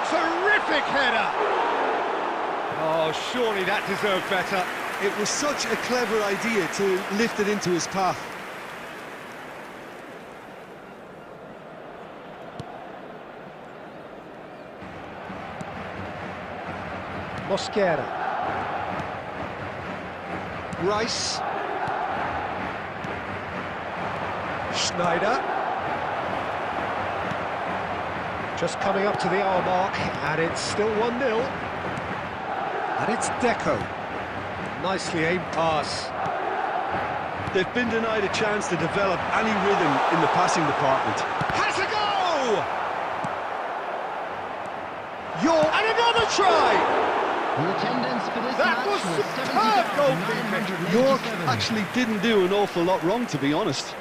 [SPEAKER 1] Terrific header! Oh, surely that deserved better.
[SPEAKER 5] It was such a clever idea to lift it into his path.
[SPEAKER 1] Mosquera. Rice. Schneider. Just coming up to the hour mark, and it's still 1-0. And it's Deco. Nicely aimed pass.
[SPEAKER 2] They've been denied a chance to develop any rhythm in the passing department.
[SPEAKER 1] Has a go! York, and another try!
[SPEAKER 4] The attendance for this
[SPEAKER 1] That
[SPEAKER 4] match
[SPEAKER 1] was superb goalkeeping.
[SPEAKER 2] York actually didn't do an awful lot wrong, to be honest.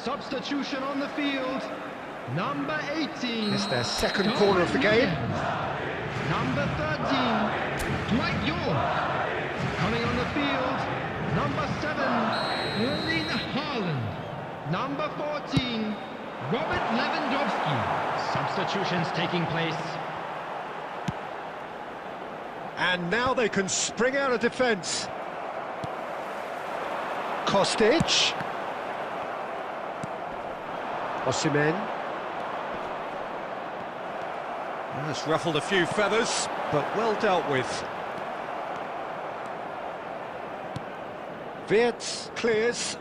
[SPEAKER 4] Substitution on the field. Number 18.
[SPEAKER 1] It's their second corner of the game.
[SPEAKER 4] Number 13. Dwight York. Coming on the field. Number 7. Erling Haaland. Number 14. Robert Lewandowski. Substitutions taking place.
[SPEAKER 1] And now they can spring out of defence. Kostic. Osimhen. That's ruffled a few feathers, but well dealt with. Wirtz clears.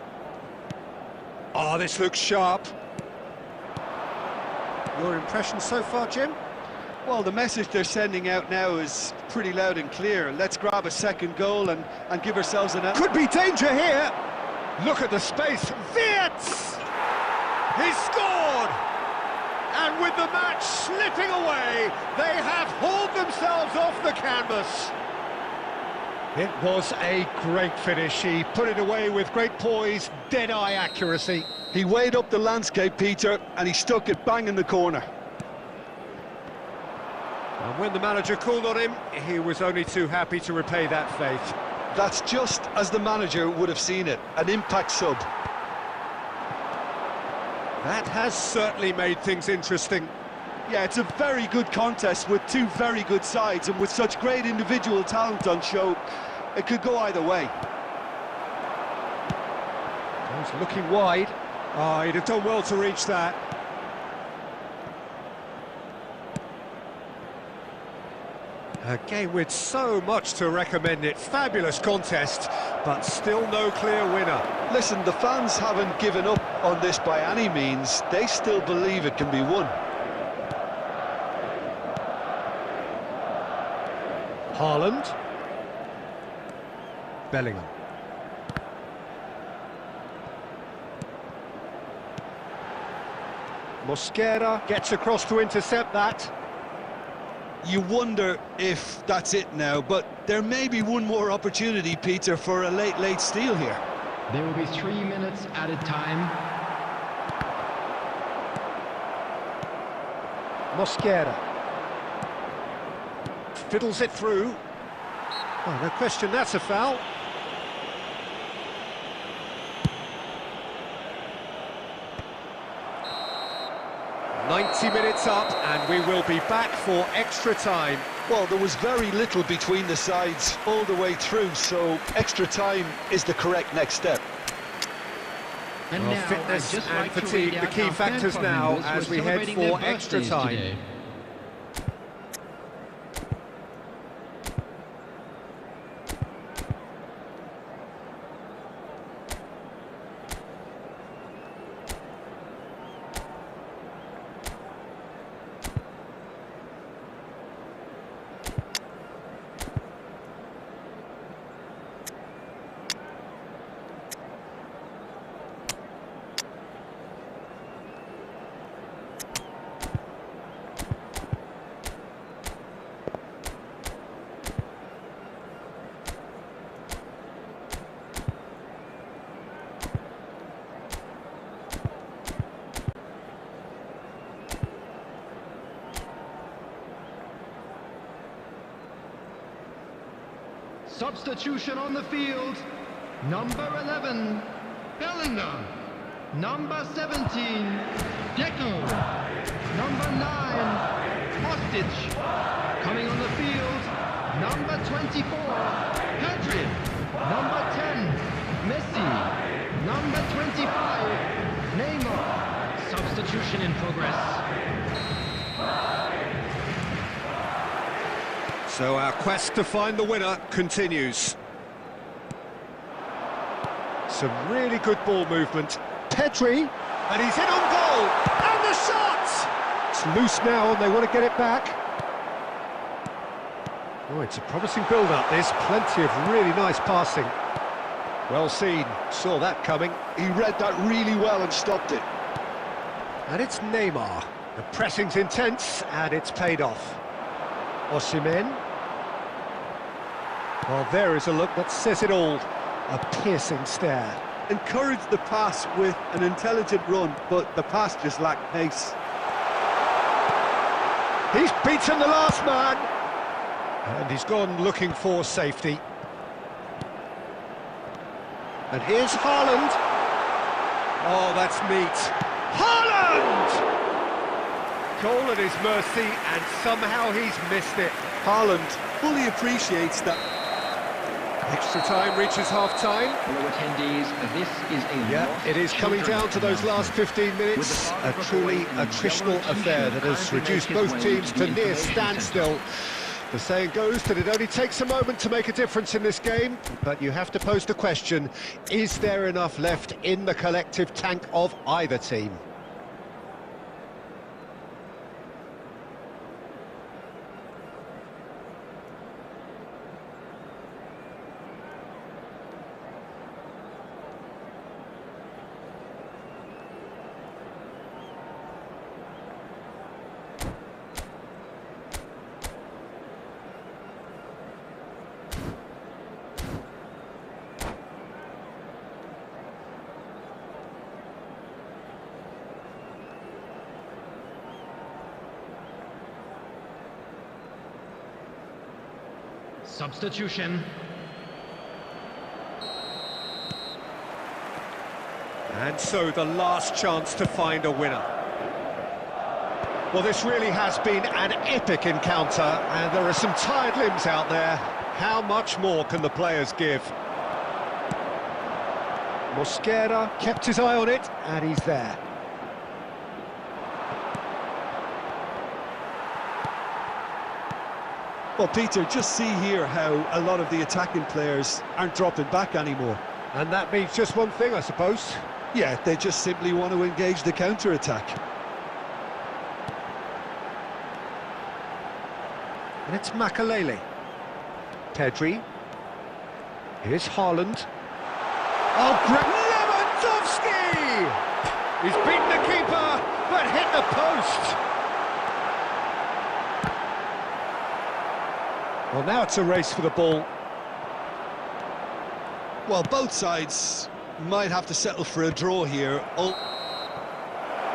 [SPEAKER 1] Oh, this looks sharp. Your impression so far, Jim?
[SPEAKER 5] Well, the message they're sending out now is pretty loud and clear. Let's grab a second goal and give ourselves an...
[SPEAKER 1] Could be danger here. Look at the space. Wirtz! He scored! And with the match slipping away, they have hauled themselves off the canvas. It was a great finish. He put it away with great poise, dead-eye accuracy.
[SPEAKER 2] He weighed up the landscape, Peter, and he stuck it bang in the corner.
[SPEAKER 1] And when the manager called on him, he was only too happy to repay that faith.
[SPEAKER 2] That's just as the manager would have seen it, an impact sub.
[SPEAKER 1] That has certainly made things interesting.
[SPEAKER 5] Yeah, it's a very good contest with two very good sides, and with such great individual talent on show, it could go either way.
[SPEAKER 1] He's looking wide. Oh, he'd have done well to reach that. A game with so much to recommend it. Fabulous contest, but still no clear winner.
[SPEAKER 2] Listen, the fans haven't given up on this by any means. They still believe it can be won.
[SPEAKER 1] Haaland. Bellingham. Mosquera gets across to intercept that.
[SPEAKER 2] You wonder if that's it now, but there may be one more opportunity, Peter, for a late steal here.
[SPEAKER 4] There will be 3 minutes added time.
[SPEAKER 1] Mosquera. Fiddles it through. Oh, no question, that's a foul. "90 minutes up, and we will be back for extra time."
[SPEAKER 2] Well, there was very little between the sides all the way through, so extra time is the correct next step.
[SPEAKER 4] And
[SPEAKER 1] Well,
[SPEAKER 4] now,
[SPEAKER 1] fitness
[SPEAKER 4] I'd just
[SPEAKER 1] and
[SPEAKER 4] like to
[SPEAKER 1] fatigue,
[SPEAKER 4] read
[SPEAKER 1] the
[SPEAKER 4] out
[SPEAKER 1] key
[SPEAKER 4] our fan
[SPEAKER 1] factors
[SPEAKER 4] club
[SPEAKER 1] now
[SPEAKER 4] members who
[SPEAKER 1] as
[SPEAKER 4] are
[SPEAKER 1] we head
[SPEAKER 4] celebrating their
[SPEAKER 1] for extra
[SPEAKER 4] birthdays
[SPEAKER 1] time.
[SPEAKER 4] today. Substitution on the field. Number 11, Bellingham. Number 17, Deco. Number 9, Kostic. Coming on the field, number 24, Pedri. Number 10, Messi. Number 25, Neymar. Substitution in progress.
[SPEAKER 1] So our quest to find the winner continues. Some really good ball movement. Pedri, and he's in on goal, and the shot! It's loose now, and they want to get it back. Oh, it's a promising build-up, this. Plenty of really nice passing. Well seen, saw that coming.
[SPEAKER 2] He read that really well and stopped it.
[SPEAKER 1] And it's Neymar. The pressing's intense, and it's paid off. Osimhen. Well, there is a look that says it all. A piercing stare.
[SPEAKER 5] Encouraged the pass with an intelligent run, but the pass just lacked pace.
[SPEAKER 1] He's beaten the last man. And he's gone looking for safety. And here's Haaland. Oh, that's neat. Haaland! Goal at his mercy, and somehow he's missed it.
[SPEAKER 5] Haaland fully appreciates that.
[SPEAKER 1] Extra time reaches half-time.
[SPEAKER 3] Fellow attendees, this is a
[SPEAKER 1] Yeah,
[SPEAKER 3] lost
[SPEAKER 1] it is coming
[SPEAKER 3] children
[SPEAKER 1] down to those last 15 minutes. A truly attritional affair that has reduced both teams to near standstill. The saying goes that it only takes a moment to make a difference in this game, but you have to pose the question, is there enough left in the collective tank of either team?
[SPEAKER 4] Substitution.
[SPEAKER 1] And so the last chance to find a winner. Well, this really has been an epic encounter, and there are some tired limbs out there. How much more can the players give? Mosquera kept his eye on it, and he's there.
[SPEAKER 5] Well, Peter, just see here how a lot of the attacking players aren't dropping back anymore.
[SPEAKER 1] And that means just one thing, I suppose.
[SPEAKER 5] Yeah, they just simply want to engage the counter-attack.
[SPEAKER 1] And it's Makalele. Pedri. Here's Haaland. Oh, Lewandowski! He's beaten the keeper, but hit the post. Well, now it's a race for the ball.
[SPEAKER 5] Well, both sides
[SPEAKER 2] might have to settle for a draw here. Oh.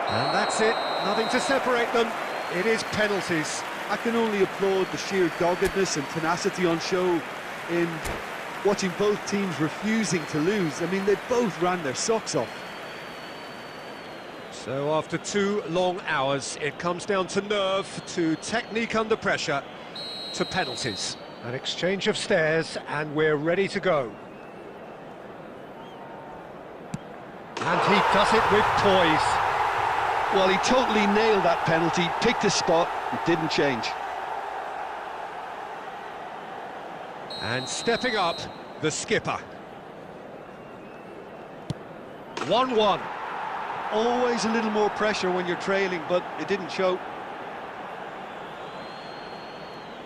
[SPEAKER 1] And that's it, nothing to separate them. It is penalties.
[SPEAKER 5] I can only applaud the sheer doggedness and tenacity on show in watching both teams refusing to lose. I mean, they both ran their socks off.
[SPEAKER 1] So after 2 long hours, it comes down to nerve, to technique under pressure, to penalties. An exchange of stares, and we're ready to go. And he does it with poise.
[SPEAKER 2] Well, he totally nailed that penalty, picked his spot, and didn't change.
[SPEAKER 1] And stepping up, the skipper. 1-1.
[SPEAKER 5] Always a little more pressure when you're trailing, but it didn't show.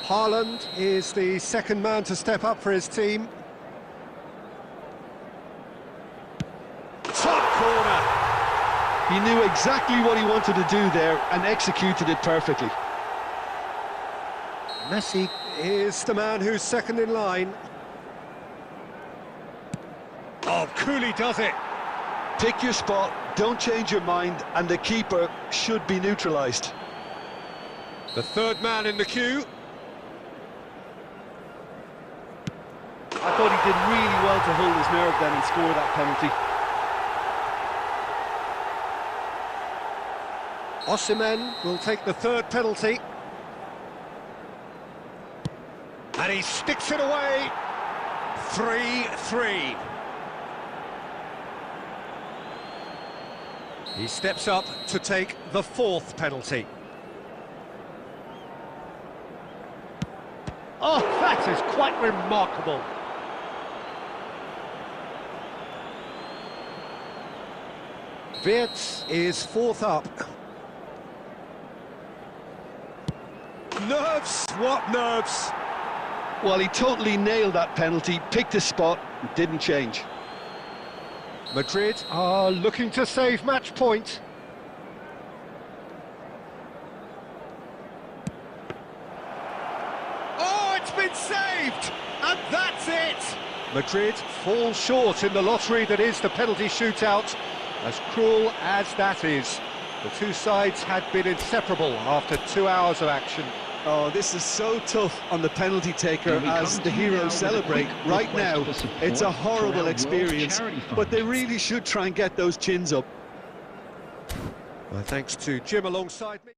[SPEAKER 1] Haaland is the second man to step up for his team. Top corner.
[SPEAKER 2] He knew exactly what he wanted to do there and executed it perfectly.
[SPEAKER 1] Messi is the man who's second in line. Oh, coolly does it.
[SPEAKER 2] Pick your spot, don't change your mind, and the keeper should be neutralised.
[SPEAKER 1] The third man in the queue.
[SPEAKER 5] I thought he did really well to hold his nerve then and score that penalty.
[SPEAKER 1] Osimhen will take the third penalty. And he sticks it away. 3-3. He steps up to take the fourth penalty. Oh, that is quite remarkable. Wirtz is fourth up. Nerves, what nerves?
[SPEAKER 2] Well, he totally nailed that penalty, picked his spot, and didn't change.
[SPEAKER 1] Madrid are looking to save match point. Oh, it's been saved! And that's it! Madrid fall short in the lottery that is the penalty shootout. As cruel as that is, the two sides had been inseparable after 2 hours of action.
[SPEAKER 5] Oh, this is so tough on the penalty taker as the heroes celebrate. Right now, it's a horrible experience, but they really should try and get those chins up.
[SPEAKER 1] Well, thanks to Jim alongside me.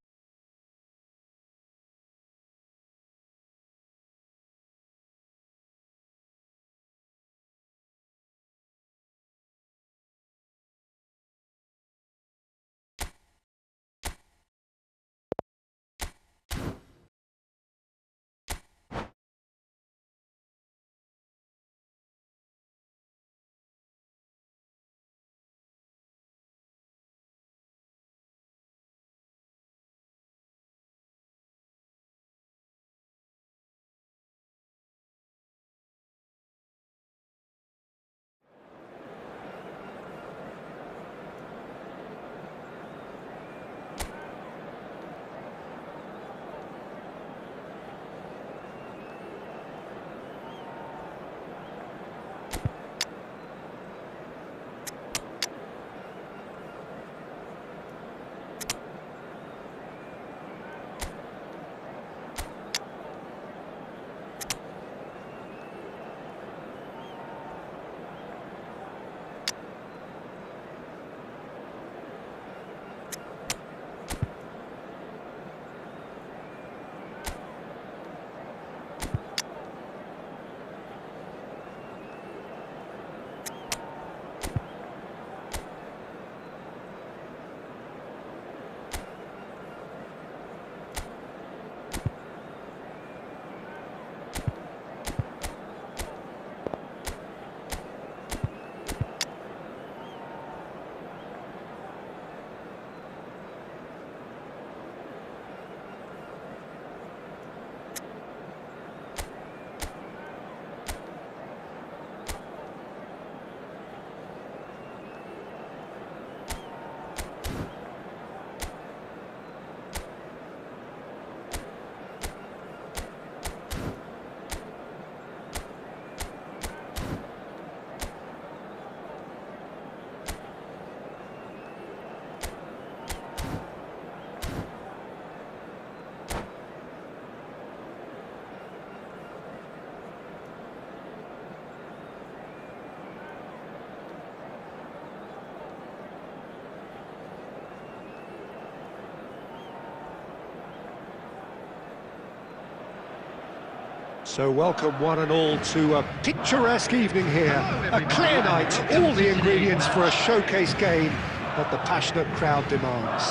[SPEAKER 1] So welcome one and all to a picturesque evening here. A clear night, all the ingredients for a showcase game that the passionate crowd demands.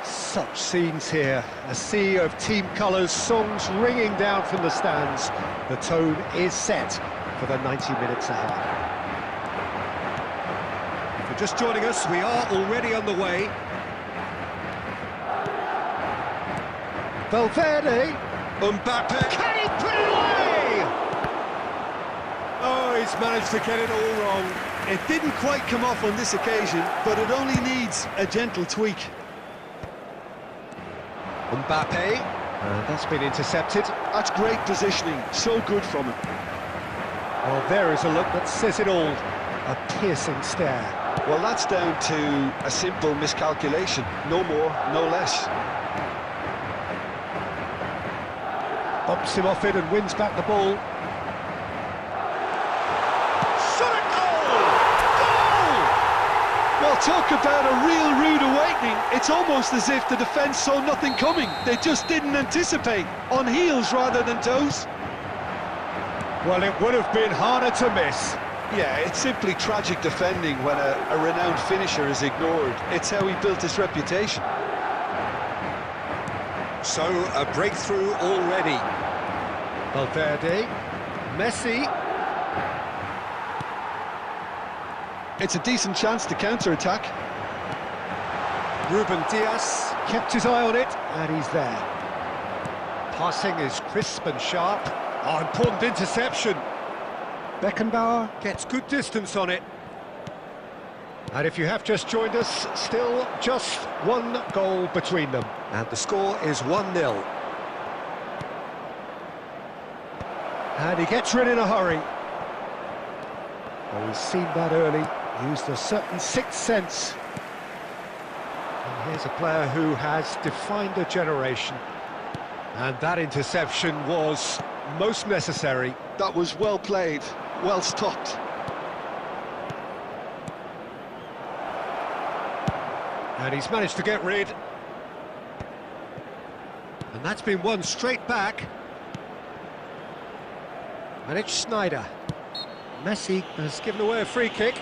[SPEAKER 1] Such scenes here, a sea of team colours, songs ringing down from the stands. The tone is set for the 90 minutes ahead. If you're just joining us, we are already underway. Valverde, Mbappe, can he put it away? Oh, he's managed to get it all wrong.
[SPEAKER 5] It didn't quite come off on this occasion, but it only needs a gentle tweak.
[SPEAKER 1] Mbappe, that's been intercepted.
[SPEAKER 2] That's great positioning, so good from him.
[SPEAKER 1] Well, there is a look that says it all. A piercing stare.
[SPEAKER 2] Well, that's down to a simple miscalculation. No more, no less.
[SPEAKER 1] Bumps him off it and wins back the ball. Shot at goal! Goal!
[SPEAKER 2] Well, talk about a real rude awakening. It's almost as if the defence saw nothing coming. They just didn't anticipate. On heels rather than toes.
[SPEAKER 1] Well, it would have been harder to miss.
[SPEAKER 2] Yeah, it's simply tragic defending when a renowned finisher is ignored. It's how he built his reputation.
[SPEAKER 1] So, a breakthrough already. Valverde, Messi.
[SPEAKER 2] It's a decent chance to counter-attack.
[SPEAKER 1] Ruben Dias kept his eye on it, and he's there. Passing is crisp and sharp. Oh, important interception. Beckenbauer gets good distance on it. And if you have just joined us, still just one goal between them. And the score is 1-0. And he gets rid in a hurry. Well, we've seen that early, used a certain sixth sense. And here's a player who has defined a generation. And that interception was most necessary.
[SPEAKER 2] That was well played, well stopped.
[SPEAKER 1] And he's managed to get rid. And that's been won straight back. And it's Schneider. Messi has given away a free kick.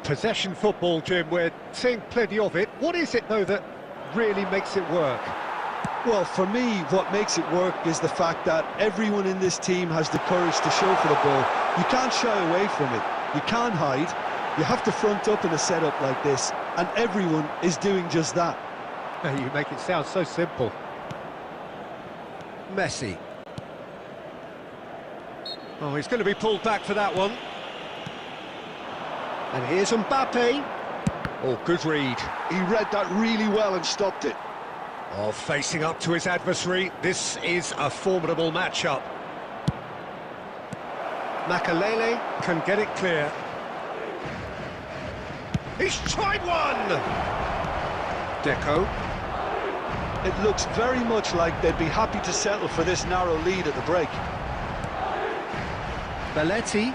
[SPEAKER 1] Possession football, Jim, we're seeing plenty of it. What is it, though, that really makes it work?
[SPEAKER 2] Well, for me, what makes it work is the fact that everyone in this team has the courage to show for the ball. You can't shy away from it. You can't hide. You have to front up in a setup like this, and everyone is doing just that.
[SPEAKER 1] You make it sound so simple. Messi. Oh, he's going to be pulled back for that one. And here's Mbappe. Oh, good read.
[SPEAKER 2] He read that really well and stopped it.
[SPEAKER 1] Oh, facing up to his adversary. This is a formidable matchup. Makalele can get it clear. He's tried one! Deco.
[SPEAKER 2] It looks very much like they'd be happy to settle for this narrow lead at the break.
[SPEAKER 1] Belletti.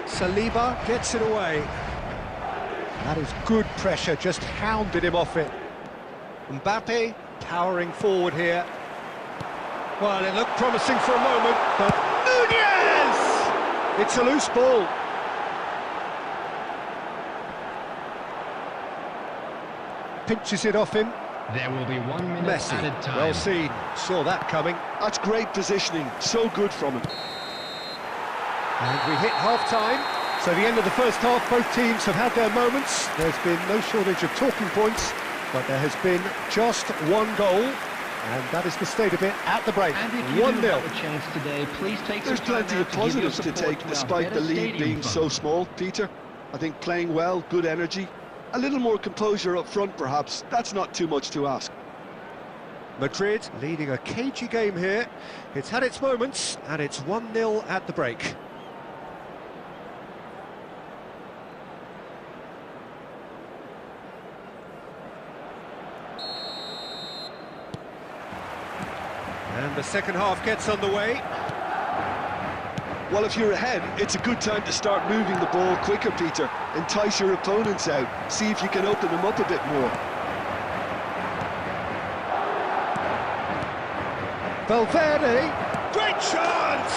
[SPEAKER 1] Saliba gets it away. That is good pressure, just hounded him off it. Mbappe powering forward here. Well, it looked promising for a moment, but Nunez! It's a loose ball. Pinches it off him.
[SPEAKER 4] There will be 1 minute
[SPEAKER 1] Messi,
[SPEAKER 4] added time.
[SPEAKER 1] well seen, saw that coming.
[SPEAKER 2] That's great positioning, so good from him.
[SPEAKER 1] And we hit half-time, so the end of the first half, both teams have had their moments. There's been no shortage of talking points, but there has been just one goal, and that is the state of it at the break. 1-0.
[SPEAKER 2] There's plenty of positives to take, despite the lead being so small, Peter. I think playing well, good energy, A little more composure up front, perhaps. That's not too much to ask.
[SPEAKER 1] Madrid leading a cagey game here. It's had its moments, and it's 1-0 at the break. And the second half gets underway.
[SPEAKER 2] Well, if you're ahead, it's a good time to start moving the ball quicker, Peter. Entice your opponents out. See if you can open them up a bit more.
[SPEAKER 1] Valverde, great chance!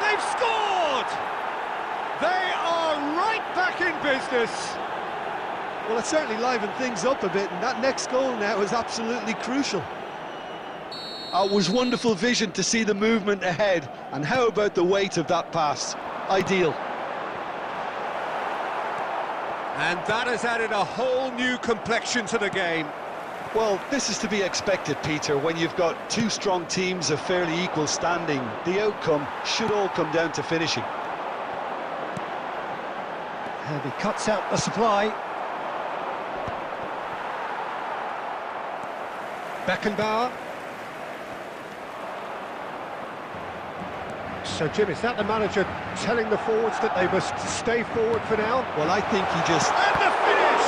[SPEAKER 1] They've scored! They are right back in business.
[SPEAKER 5] Well, it certainly livened things up a bit, and that next goal now is absolutely crucial.
[SPEAKER 2] It was wonderful vision to see the movement ahead, and how about the weight of that pass? Ideal.
[SPEAKER 1] And that has added a whole new complexion to the game.
[SPEAKER 2] Well, this is to be expected, Peter, when you've got two strong teams of fairly equal standing. The outcome should all come down to finishing.
[SPEAKER 1] And he cuts out the supply. Beckenbauer. So, Jim, is that the manager telling the forwards that they must stay forward for now?
[SPEAKER 2] Well, I think he just...
[SPEAKER 1] And the finish!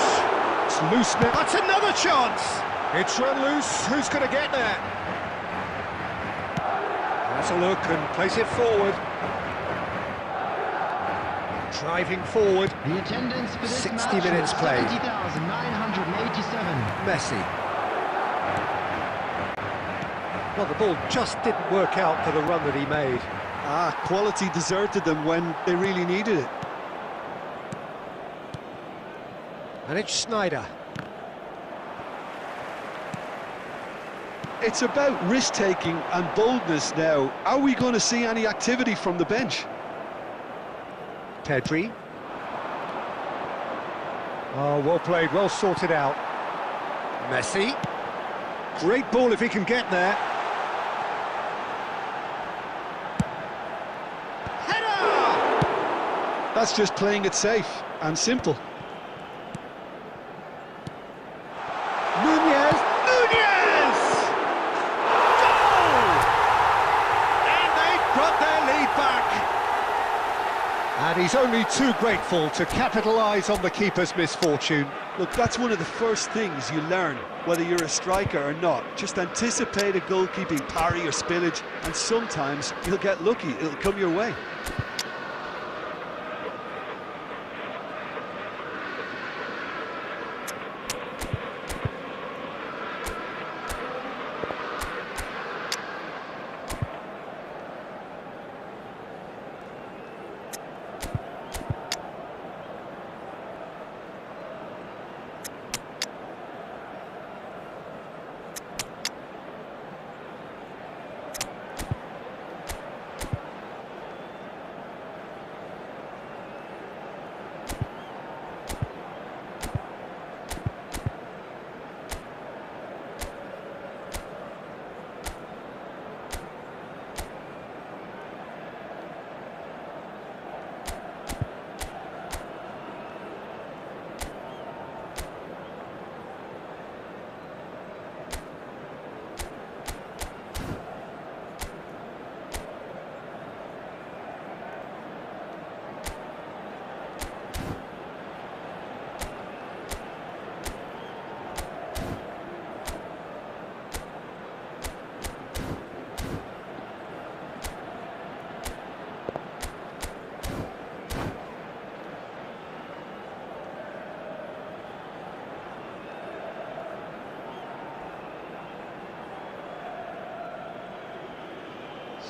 [SPEAKER 1] It's loose now. That's another chance! It's run loose. Who's going to get there? Has a look and place it forward. Driving forward.
[SPEAKER 4] The attendance for this
[SPEAKER 1] 60
[SPEAKER 4] match
[SPEAKER 1] minutes
[SPEAKER 4] was
[SPEAKER 1] played.
[SPEAKER 4] 70,987.
[SPEAKER 1] Messi. Well, the ball just didn't work out for the run that he made.
[SPEAKER 2] Quality deserted them when they really needed it.
[SPEAKER 1] And it's Snyder.
[SPEAKER 2] It's about risk-taking and boldness now. Are we going to see any activity from the bench?
[SPEAKER 1] Pedri. Oh, well played, well sorted out. Messi. Great ball if he can get there.
[SPEAKER 2] That's just playing it safe and simple.
[SPEAKER 1] Nunez! Goal! And they've got their lead back. And he's only too grateful to capitalise on the keeper's misfortune.
[SPEAKER 2] Look, that's one of the first things you learn, whether you're a striker or not. Just anticipate a goalkeeping parry or spillage, and sometimes you'll get lucky, it'll come your way.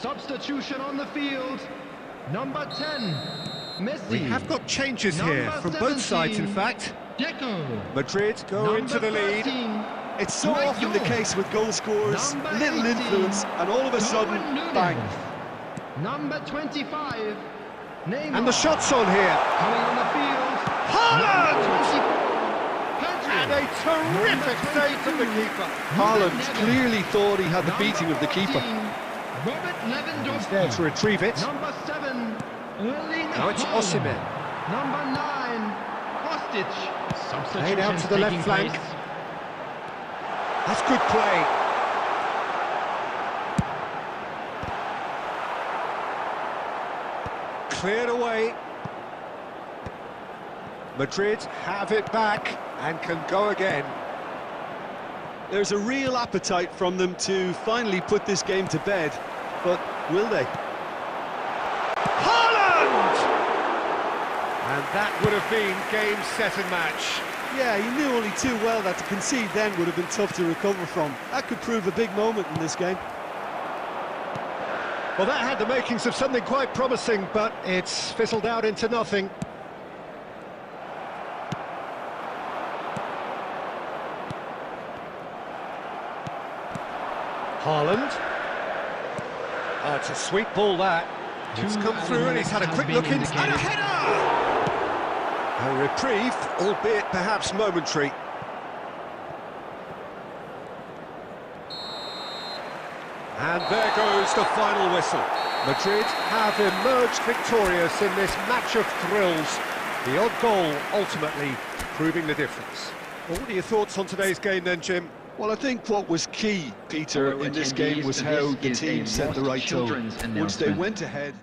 [SPEAKER 4] Substitution on the field. Number 10, Messi.
[SPEAKER 1] We have got changes here from both sides, in fact.
[SPEAKER 4] Deco.
[SPEAKER 1] Madrid go into the lead.
[SPEAKER 4] 13,
[SPEAKER 2] It's so
[SPEAKER 4] Right,
[SPEAKER 2] often the
[SPEAKER 4] yo.
[SPEAKER 2] case with goal scorers,
[SPEAKER 4] Number
[SPEAKER 2] little
[SPEAKER 4] 18,
[SPEAKER 2] influence, and all of a sudden,
[SPEAKER 4] Darwin Núñez.
[SPEAKER 2] bang.
[SPEAKER 4] Number 25, Neymar.
[SPEAKER 1] And the shot's on here.
[SPEAKER 4] Coming on the field.
[SPEAKER 1] Haaland!
[SPEAKER 4] Number 24, Pedri.
[SPEAKER 1] And a terrific save from the keeper.
[SPEAKER 2] Haaland clearly thought he had the beating of the keeper.
[SPEAKER 4] Robert Lewandowski.
[SPEAKER 1] He's there to retrieve it.
[SPEAKER 4] Number 7, Erling
[SPEAKER 1] Now it's
[SPEAKER 4] Haaland.
[SPEAKER 1] Osimhen.
[SPEAKER 4] Number 9, Kostic.
[SPEAKER 1] Played out to the left
[SPEAKER 4] Substitutions
[SPEAKER 1] flank.
[SPEAKER 4] taking place.
[SPEAKER 1] That's good play. Cleared away. Madrid have it back and can go again.
[SPEAKER 2] There's a real appetite from them to finally put this game to bed, but will they?
[SPEAKER 1] Haaland! And that would have been game, set and match.
[SPEAKER 2] Yeah, he knew only too well that to concede then would have been tough to recover from. That could prove a big moment in this game.
[SPEAKER 1] Well, that had the makings of something quite promising, but it's fizzled out into nothing. Haaland. Oh, it's a sweet ball, that. It's come through and he's had a quick look in. And a header! A reprieve, albeit perhaps momentary. And there goes the final whistle. Madrid have emerged victorious in this match of thrills. The odd goal ultimately proving the difference. Well, what are your thoughts on today's game then, Jim?
[SPEAKER 2] Well, I think what was key, Peter, in this game was how the team set the right tone. Once they went ahead...